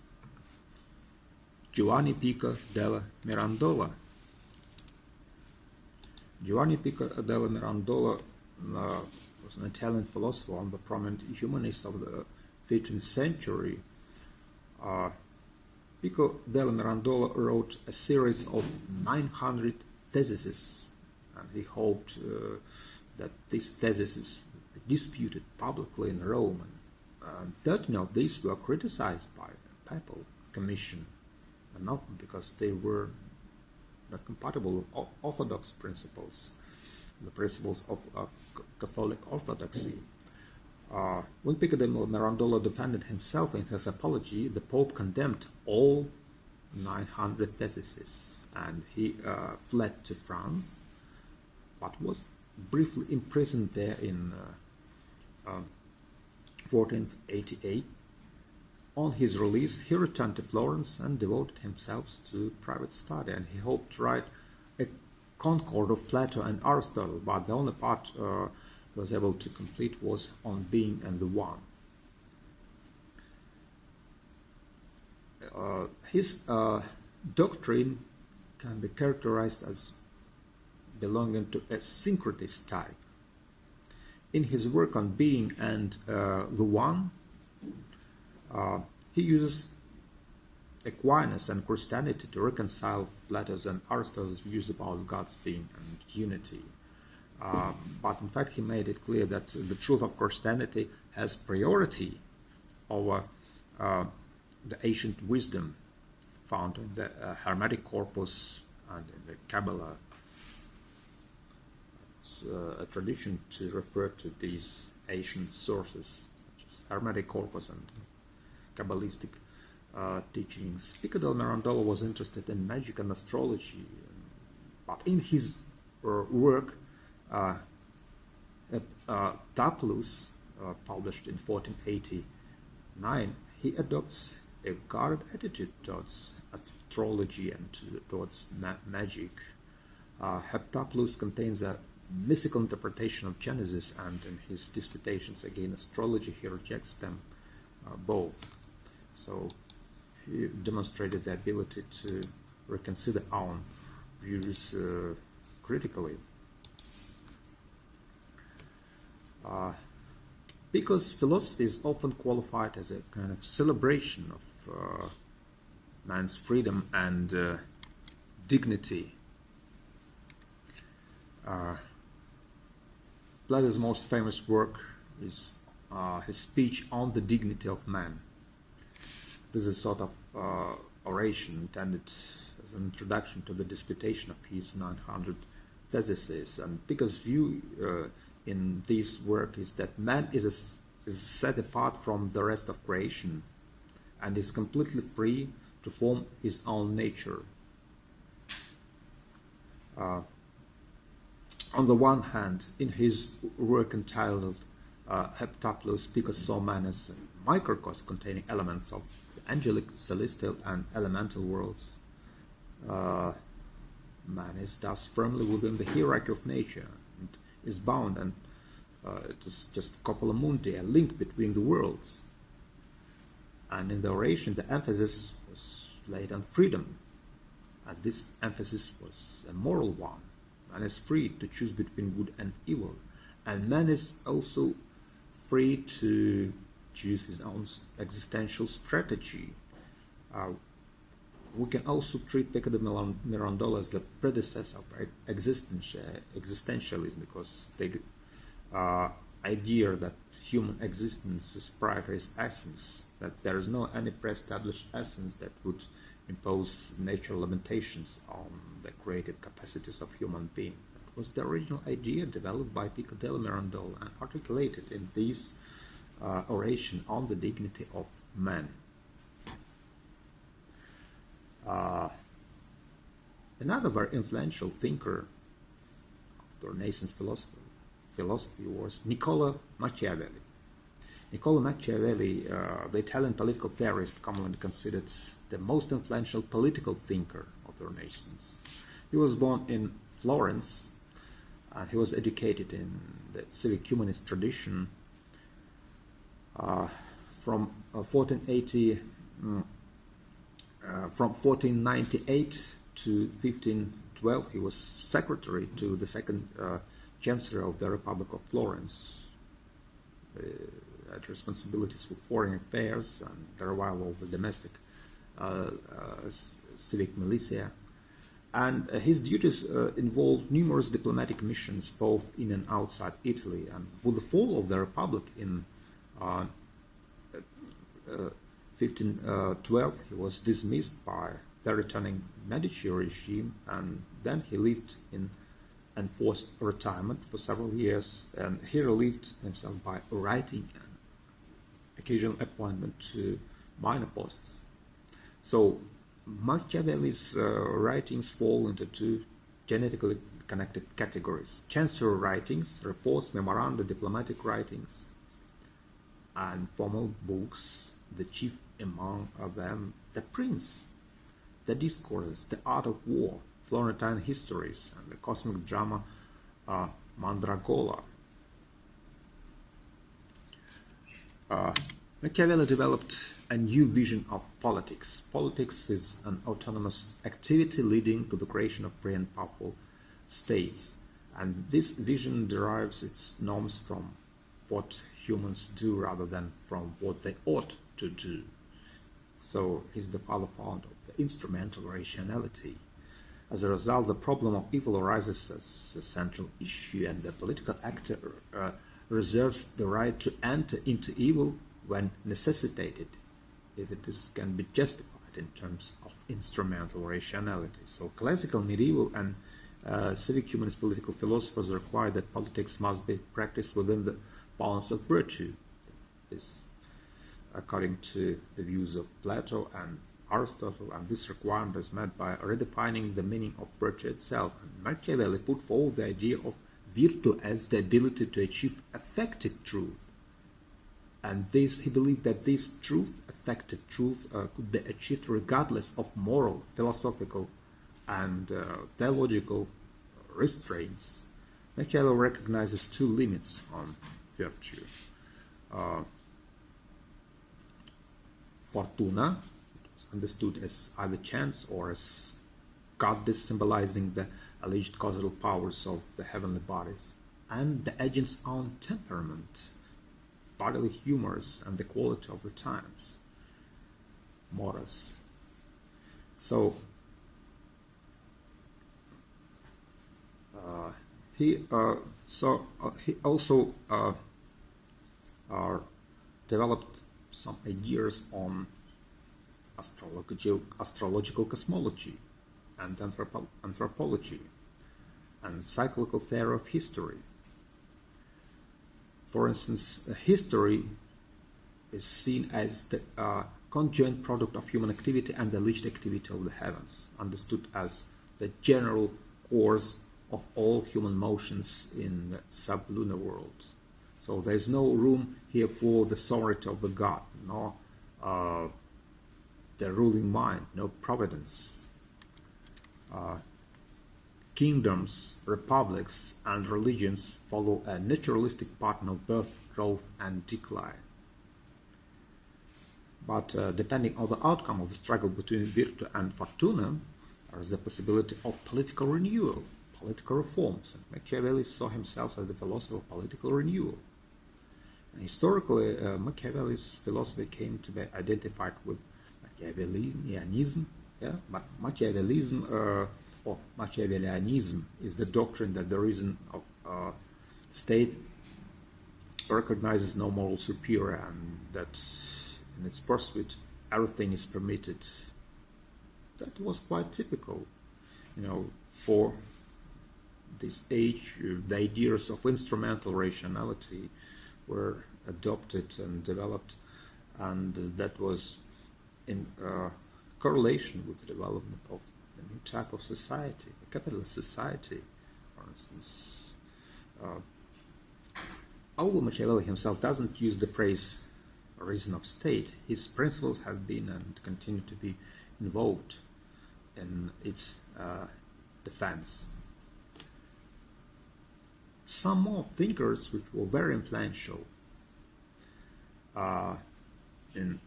Giovanni Pico della Mirandola. Giovanni Pico della Mirandola was an Italian philosopher and the prominent humanist of the 15th century. Pico della Mirandola wrote a series of 900 theses, and he hoped that these theses would be disputed publicly in Rome, and 13 of these were criticized by the papal commission, and not because they were not compatible with orthodox principles, the principles of Catholic orthodoxy. When Pico della Mirandola defended himself in his apology, the Pope condemned all 900 theses, and he fled to France, but was briefly imprisoned there in 1488. On his release, he returned to Florence and devoted himself to private study, and he hoped to write a concord of Plato and Aristotle, but the only part he was able to complete was on being and the one. his doctrine can be characterized as belonging to a syncretist type. In his work on being and the one, he uses Aquinas and Christianity to reconcile Plato's and Aristotle's views about God's being and unity. But in fact, he made it clear that the truth of Christianity has priority over the ancient wisdom found in the Hermetic corpus and in the Kabbalah. It's a tradition to refer to these ancient sources, such as Hermetic corpus and Kabbalistic teachings. Pico del Mirandola was interested in magic and astrology, but in his work, Taplus, published in 1489, he adopts a guarded attitude towards astrology and towards magic. Heptaplus contains a mystical interpretation of Genesis, and in his disputations against astrology, he rejects them both. So he demonstrated the ability to reconsider our own views critically. Because philosophy is often qualified as a kind of celebration of man's freedom and dignity. Plato's most famous work is his speech on the dignity of man. This is sort of oration intended as an introduction to the disputation of his 900 theses. And Pico's view in this work is that man is set apart from the rest of creation and is completely free to form his own nature. On the one hand, in his work entitled Heptaplus, Pico saw man as a microcosm containing elements of the angelic, celestial, and elemental worlds. Man is thus firmly within the hierarchy of nature and is bound, and it is just copula mundi, a link between the worlds. And in the oration, the emphasis was laid on freedom, and this emphasis was a moral one. Man is free to choose between good and evil, and man is also free to choose his own existential strategy. We can also treat Pico de Mirandola as the predecessor of existentialism, because the idea that human existence is prior to its essence, that there is no any pre-established essence that would impose natural limitations on the creative capacities of human being. That was the original idea developed by Pico de Mirandola and articulated in this oration on the dignity of man. Another very influential thinker of the Renaissance philosophy was Niccolo Machiavelli. Niccolo Machiavelli, the Italian political theorist, commonly considered the most influential political thinker of the Renaissance. He was born in Florence, and he was educated in the civic humanist tradition. From 1498 to 1512, he was secretary to the second Chancellor of the Republic of Florence. Had responsibilities for foreign affairs and the revival of the domestic civic militia. And his duties involved numerous diplomatic missions both in and outside Italy. And with the fall of the Republic in 1512, he was dismissed by the returning Medici regime, and then he lived in enforced retirement for several years, and he relieved himself by writing and occasional appointment to minor posts. So Machiavelli's writings fall into two genetically connected categories: chancery writings, reports, memoranda, diplomatic writings, and formal books, the chief among them The Prince, The Discourses, The Art of War, Florentine Histories, and the cosmic drama Mandragola. Machiavelli developed a new vision of politics. Politics is an autonomous activity leading to the creation of free and powerful states. And this vision derives its norms from what humans do rather than from what they ought to do. So he's the founder of the instrumental rationality. As a result, the problem of evil arises as a central issue, and the political actor reserves the right to enter into evil when necessitated, if it can be justified in terms of instrumental rationality. So classical, medieval, and civic humanist political philosophers require that politics must be practiced within the bounds of virtue. This, according to the views of Plato and Aristotle, and this requirement is met by redefining the meaning of virtue itself. And Machiavelli put forward the idea of virtue as the ability to achieve effective truth. And this, he believed that this truth, effective truth, could be achieved regardless of moral, philosophical, and theological restraints. Machiavelli recognizes two limits on virtue. Fortuna, understood as either chance or as goddess symbolizing the alleged causal powers of the heavenly bodies, and the agent's own temperament, bodily humors, and the quality of the times, morals. So he also developed some ideas on astrological cosmology and anthropology and cyclical theory of history. For instance, history is seen as the conjoint product of human activity and the alleged activity of the heavens, understood as the general course of all human motions in the sublunar world. So there is no room here for the sovereignty of the god, nor the ruling mind, no providence. Kingdoms, republics, and religions follow a naturalistic pattern of birth, growth, and decline. But depending on the outcome of the struggle between virtue and fortuna, there is the possibility of political renewal, political reforms. And Machiavelli saw himself as the philosopher of political renewal. And historically, Machiavelli's philosophy came to be identified with Machiavellianism. Yeah? But Machiavellianism is the doctrine that the reason of state recognizes no moral superior, and that in its pursuit everything is permitted. That was quite typical, for this age. The ideas of instrumental rationality were adopted and developed, and that was in correlation with the development of a new type of society, a capitalist society, for instance. Although Machiavelli himself doesn't use the phrase reason of state, his principles have been and continue to be invoked in its defense. Some more thinkers which were very influential in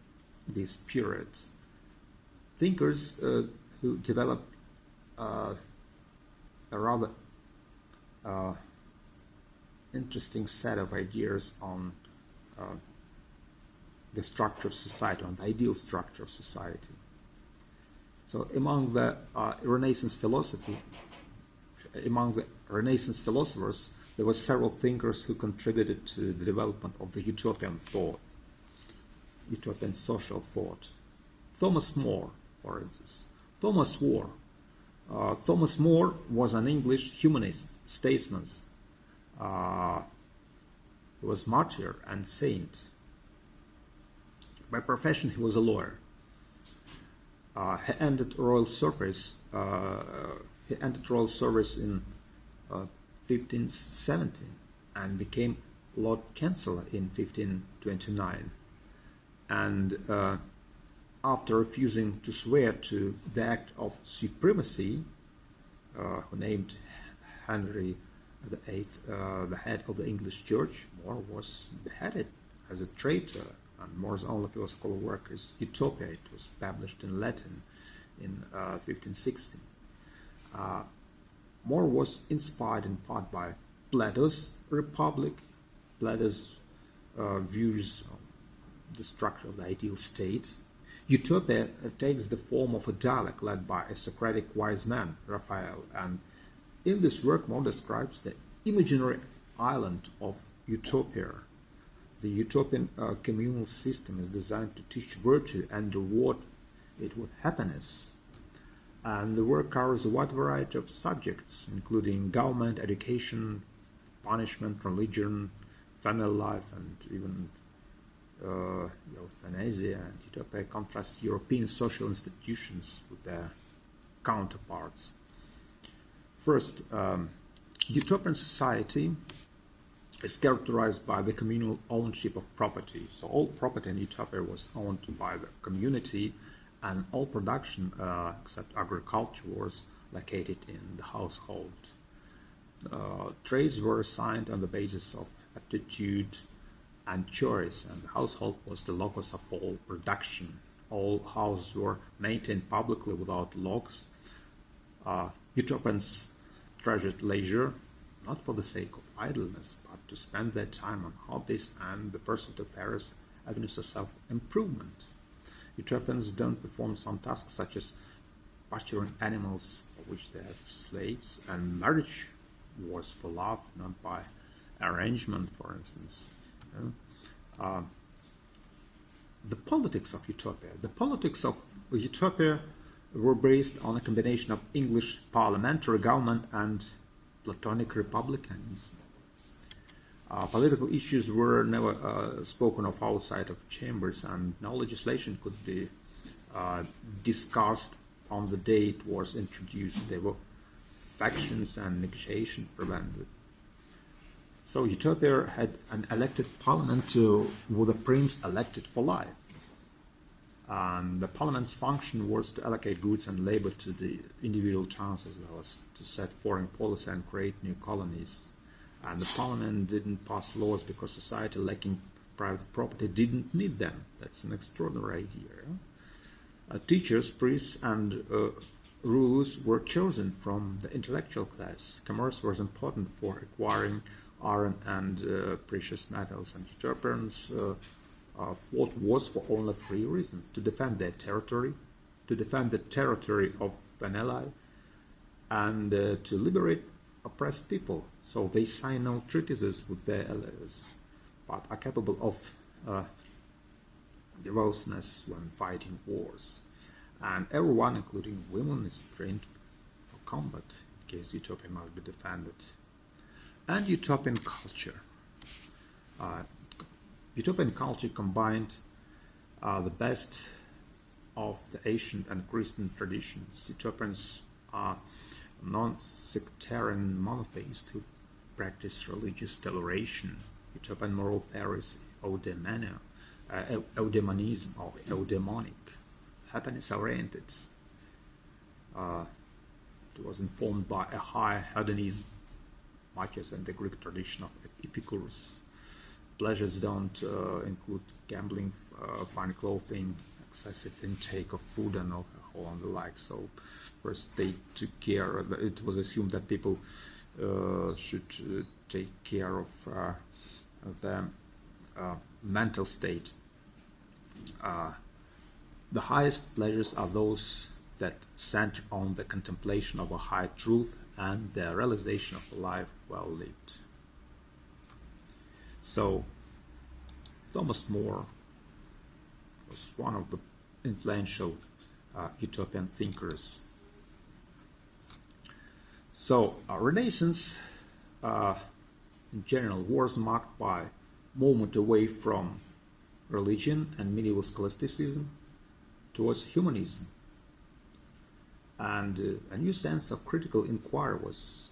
this period, thinkers who developed a rather interesting set of ideas on the structure of society, on the ideal structure of society. So among the Renaissance philosophers, there were several thinkers who contributed to the development of the utopian thought, utopian social thought. Thomas More, for instance. Thomas More was an English humanist, statesman. He was martyr and saint. By profession, he was a lawyer. He ended royal service. In 1570 and became Lord Chancellor in 1529. And after refusing to swear to the Act of Supremacy, who named Henry VIII the head of the English Church, More was beheaded as a traitor and More's only philosophical work is Utopia. It was published in Latin in 1516. More was inspired in part by Plato's Republic, Plato's views on the structure of the ideal state. Utopia takes the form of a dialogue led by a Socratic wise man, Raphael, and in this work More describes the imaginary island of Utopia. The utopian communal system is designed to teach virtue and reward it with happiness. And the work covers a wide variety of subjects, including government, education, punishment, religion, family life, and even euthanasia. And Utopia contrasts European social institutions with their counterparts. First, utopian society is characterized by the communal ownership of property. So all property in Utopia was owned by the community, and all production, except agriculture, was located in the household. Trades were assigned on the basis of aptitude and choice, and the household was the locus of all production. All houses were maintained publicly without locks. Utopians treasured leisure, not for the sake of idleness, but to spend their time on hobbies and the pursuit of various avenues of self-improvement. Utopians don't perform some tasks such as pasturing animals, for which they have slaves, and marriage was for love, not by arrangement, for instance. The politics of Utopia. The politics of Utopia were based on a combination of English parliamentary government and Platonic republicanism. Political issues were never spoken of outside of chambers, and no legislation could be discussed on the day it was introduced. There were factions and negotiation prevented. So Utopia had an elected parliament with a prince elected for life. And the parliament's function was to allocate goods and labor to the individual towns, as well as to set foreign policy and create new colonies. And the parliament didn't pass laws because society lacking private property didn't need them. That's an extraordinary idea. Teachers, priests, and rulers were chosen from the intellectual class. Commerce was important for acquiring iron and precious metals, and Utopians fought wars for only three reasons: to defend their territory, to defend the territory of an ally, and to liberate oppressed people. So they sign no treaties with their allies, but are capable of devoutness when fighting wars. And everyone, including women, is trained for combat in case Utopia must be defended. And Utopian culture. Utopian culture combined the best of the ancient and Christian traditions. Utopians are non-sectarian monotheists who practice religious toleration. Utopian moral theories, eudaimonism or eudaimonic, happiness-oriented. It was informed by a high hedonism, much as in the Greek tradition of Epicurus. Pleasures don't include gambling, fine clothing, excessive intake of food and alcohol and the like. So first they took care, it was assumed that people should take care of their mental state. The highest pleasures are those that center on the contemplation of a high truth and the realization of a life well lived. So Thomas More was one of the influential utopian thinkers. So Renaissance in general was marked by movement away from religion and medieval scholasticism towards humanism, and a new sense of critical inquiry was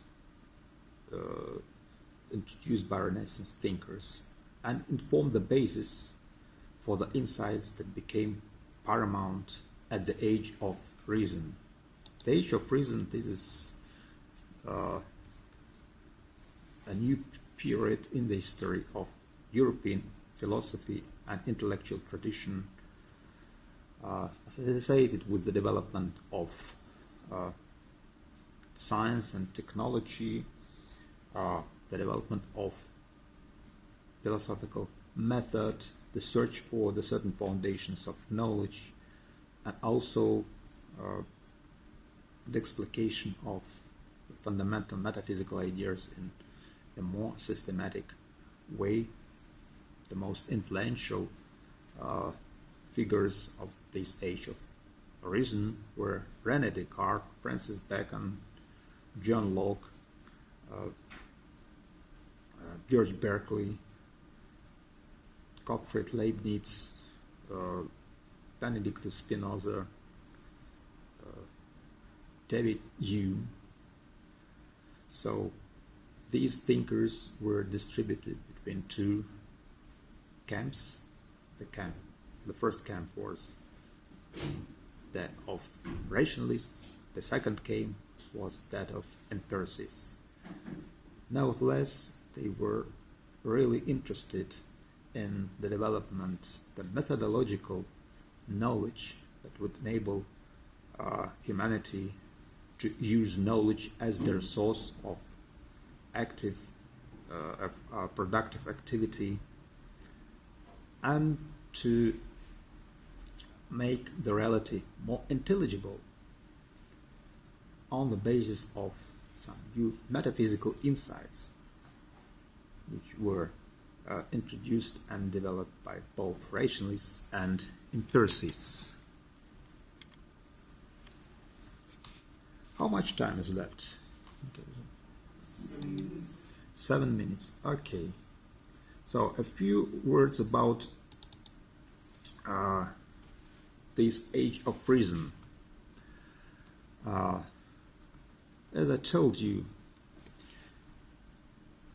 introduced by Renaissance thinkers and informed the basis for the insights that became paramount at the age of reason. The age of reason, this is a new period in the history of European philosophy and intellectual tradition associated with the development of science and technology, the development of philosophical method, the search for the certain foundations of knowledge, and also the explication of the fundamental metaphysical ideas in a more systematic way. The most influential figures of this age of reason were René Descartes, Francis Bacon, John Locke, George Berkeley, Gottfried Leibniz, Benedictus Spinoza, David Hume. So these thinkers were distributed between two camps. The first camp was that of rationalists. The second camp was that of empiricists. Nevertheless, they were really interested in the development, the methodological knowledge that would enable humanity to use knowledge as their source of active, productive activity, and to make the reality more intelligible on the basis of some new metaphysical insights which were introduced and developed by both rationalists and empiricists. How much time is left? 7 minutes. 7 minutes. Okay. So a few words about this age of reason. As I told you,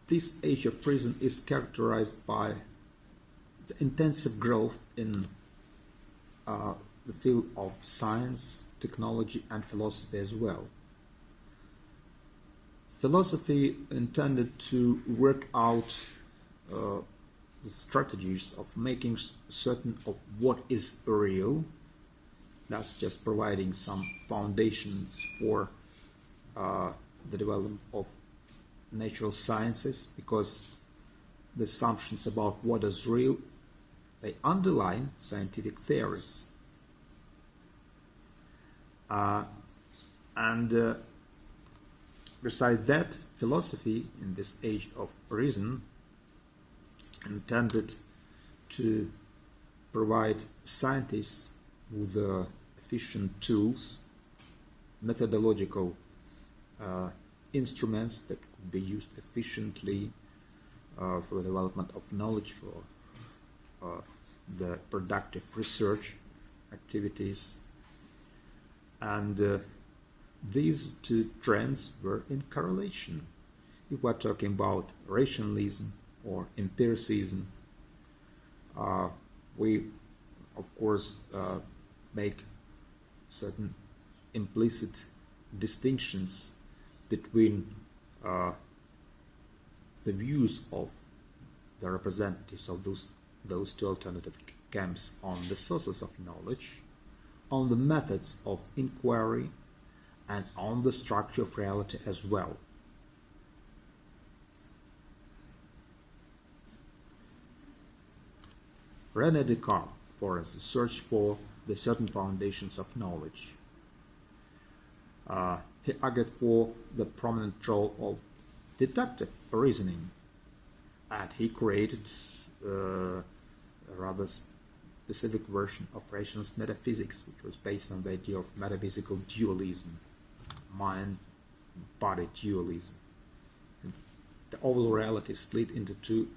this age of reason is characterized by the intensive growth in the field of science, technology, and philosophy as well. Philosophy intended to work out the strategies of making certain of what is real. That's just providing some foundations for the development of natural sciences, because the assumptions about what is real, they underline scientific theories. Besides that, philosophy in this age of reason intended to provide scientists with efficient tools, methodological instruments that could be used efficiently for the development of knowledge, for the productive research activities. And these two trends were in correlation. If we're talking about rationalism or empiricism, we of course make certain implicit distinctions between the views of the representatives of those two alternative camps on the sources of knowledge, on the methods of inquiry, and on the structure of reality as well. René Descartes, for instance, searched for the certain foundations of knowledge. He argued for the prominent role of deductive reasoning, and he created a rather specific version of rationalist metaphysics, which was based on the idea of metaphysical dualism, mind-body dualism. And the overall reality is split into two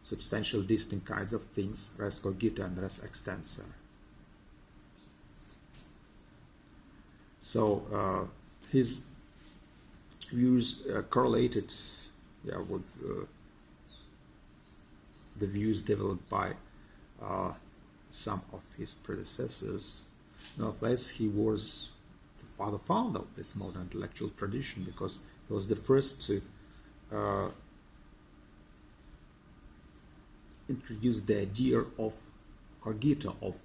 substantial distinct kinds of things, res cogito and res extensa. So his views correlated with the views developed by some of his predecessors. Nevertheless, he was the founder of this modern intellectual tradition, because he was the first to introduced the idea of cogito, of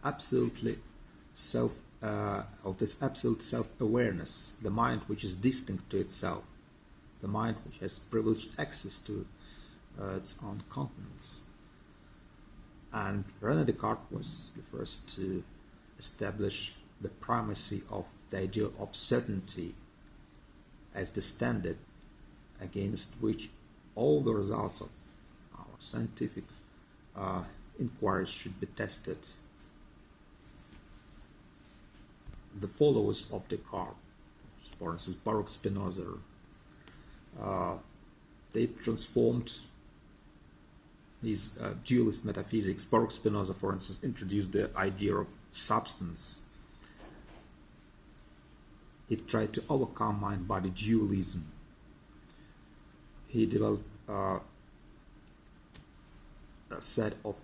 absolutely of this absolute self-awareness, the mind which is distinct to itself, the mind which has privileged access to its own contents. And René Descartes was the first to establish the primacy of the idea of certainty as the standard against which all the results of our scientific inquiries should be tested. The followers of Descartes, for instance Baruch Spinoza, they transformed his dualist metaphysics. Baruch Spinoza, for instance, introduced the idea of substance. He tried to overcome mind-body dualism. He developed a set of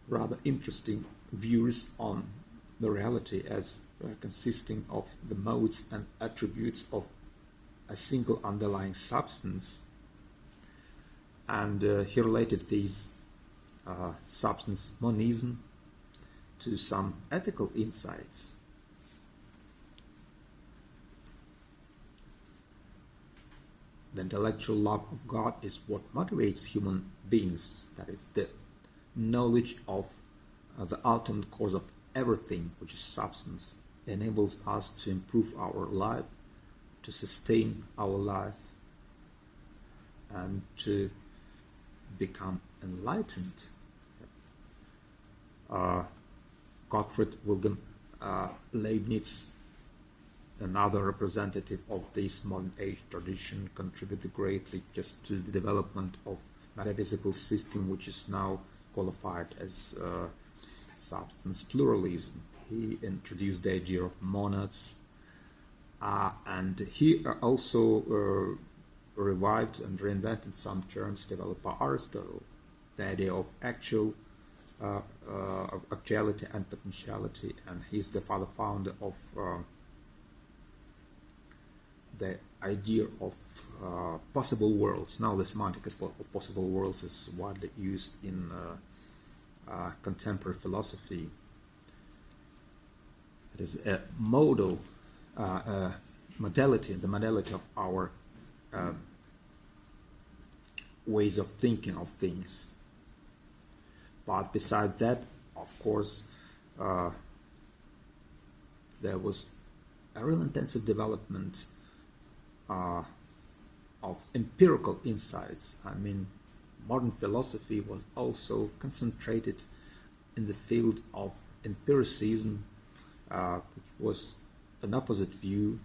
rather interesting views on the reality as consisting of the modes and attributes of a single underlying substance, and he related these substance monism to some ethical insights. The intellectual love of God is what motivates human beings, that is, the knowledge of the ultimate cause of everything, which is substance, enables us to improve our life, to sustain our life, and to become enlightened. Gottfried Wilhelm Leibniz, another representative of this modern age tradition, contributed greatly just to the development of metaphysical system, which is now qualified as substance pluralism. He introduced the idea of monads, and he also revived and reinvented some terms developed by Aristotle, the idea of actuality and potentiality, and he's the founder of the idea of possible worlds. Now the semantic of possible worlds is widely used in contemporary philosophy. It is a modality, the modality of our ways of thinking of things. But besides that, of course, there was a real intensive development of empirical insights. I mean, modern philosophy was also concentrated in the field of empiricism, which was an opposite view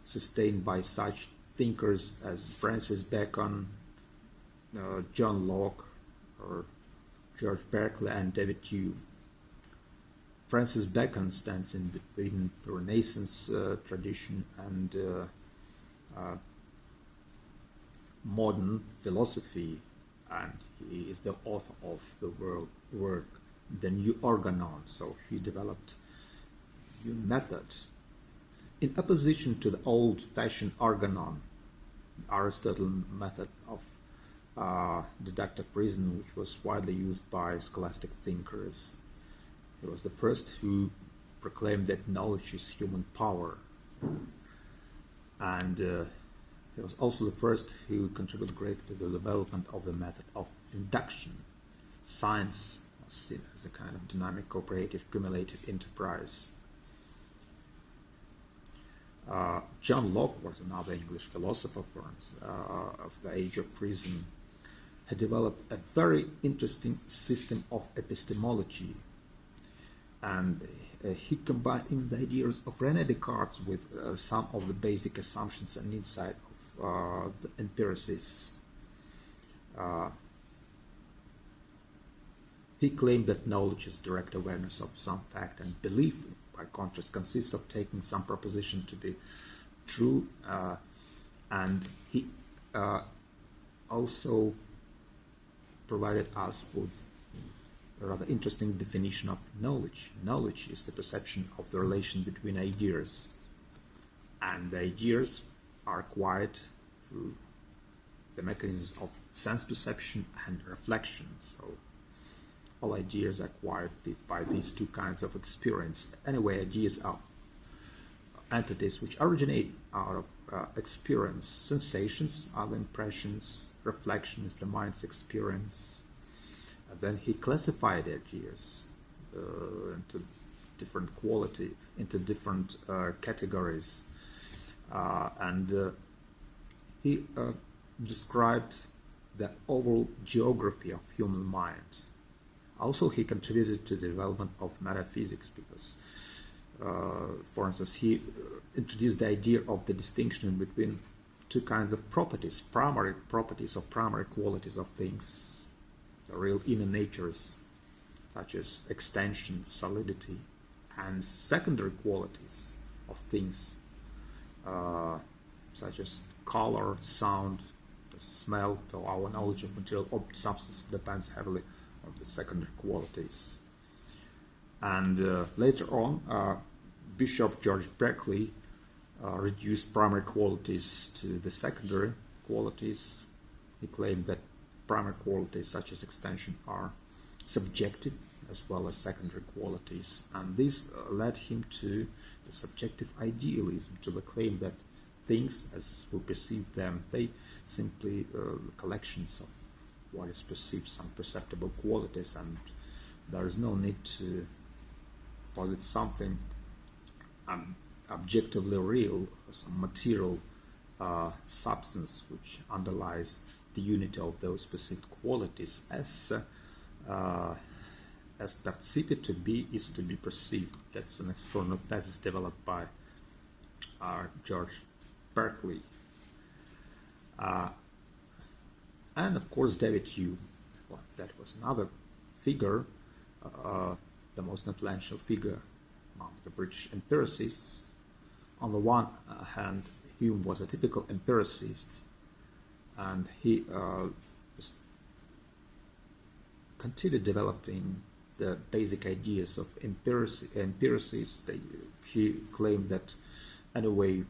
sustained by such thinkers as Francis Bacon, John Locke, or George Berkeley and David Hume. Francis Bacon stands in between the Renaissance tradition and modern philosophy, and he is the author of the work The New Organon. So he developed a new method in opposition to the old-fashioned organon, Aristotle method of deductive reasoning, which was widely used by scholastic thinkers. He was the first who proclaimed that knowledge is human power, and he was also the first who contributed greatly to the development of the method of induction. Science was seen as a kind of dynamic, cooperative, cumulative enterprise. John Locke was another English philosopher of the age of reason. He developed a very interesting system of epistemology, and he combined even the ideas of René Descartes with some of the basic assumptions and insight of the empiricists. He claimed that knowledge is direct awareness of some fact, and belief, by contrast, consists of taking some proposition to be true, and he also provided us with a rather interesting definition of knowledge. Knowledge is the perception of the relation between ideas, and the ideas are acquired through the mechanisms of sense perception and reflection. So all ideas acquired by these two kinds of experience. Anyway, ideas are entities which originate out of experience. Sensations are the impressions, reflection is the mind's experience. And then he classified ideas into different quality, into different categories, and he described the overall geography of human mind. Also, he contributed to the development of metaphysics because, for instance, he introduced the idea of the distinction between two kinds of properties, primary properties or primary qualities of things, the real inner natures, such as extension, solidity, and secondary qualities of things, such as color, sound, smell. So our knowledge of material substance depends heavily on the secondary qualities. And later on, Bishop George Berkeley reduced primary qualities to the secondary qualities. He claimed that primary qualities such as extension are subjective as well as secondary qualities, and this led him to the subjective idealism, to the claim that things as we perceive them, they simply collections of what is perceived, some perceptible qualities, and there is no need to posit something objectively real, some material substance which underlies the unity of those perceived qualities as perceived to be is to be perceived. That's an external thesis developed by George Berkeley. And of course David Hume, well, that was another figure, the most influential figure among the British empiricists. On the one hand, Hume was a typical empiricist, and he continued developing the basic ideas of empiricists. He claimed that anyway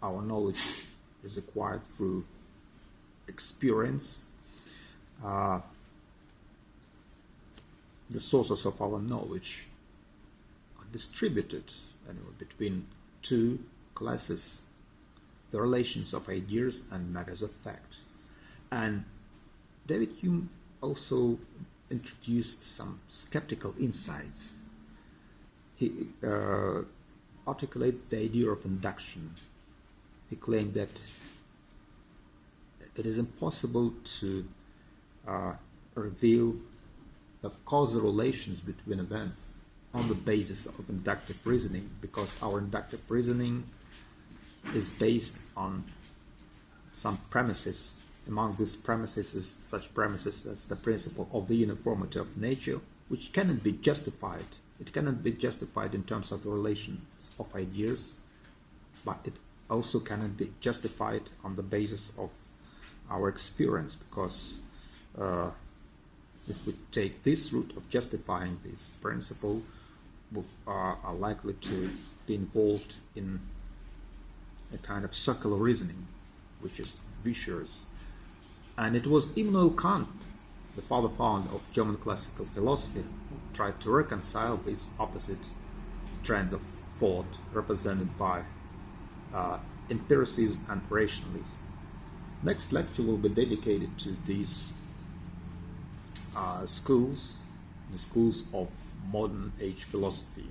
our knowledge is acquired through experience. The sources of our knowledge are distributed anyway between two classes, the relations of ideas and matters of fact. And David Hume also introduced some skeptical insights. He articulated the idea of induction. He claimed that it is impossible to reveal the causal relations between events on the basis of inductive reasoning, because our inductive reasoning is based on some premises. Among these premises is such premises as the principle of the uniformity of nature, which cannot be justified. It cannot be justified in terms of the relations of ideas, but it also cannot be justified on the basis of our experience, because if we take this route of justifying this principle, we are likely to be involved in a kind of circular reasoning, which is vicious. And it was Immanuel Kant, the father-founder of German classical philosophy, who tried to reconcile these opposite trends of thought represented by empiricism and rationalism. Next lecture will be dedicated to these schools, the schools of modern age philosophy.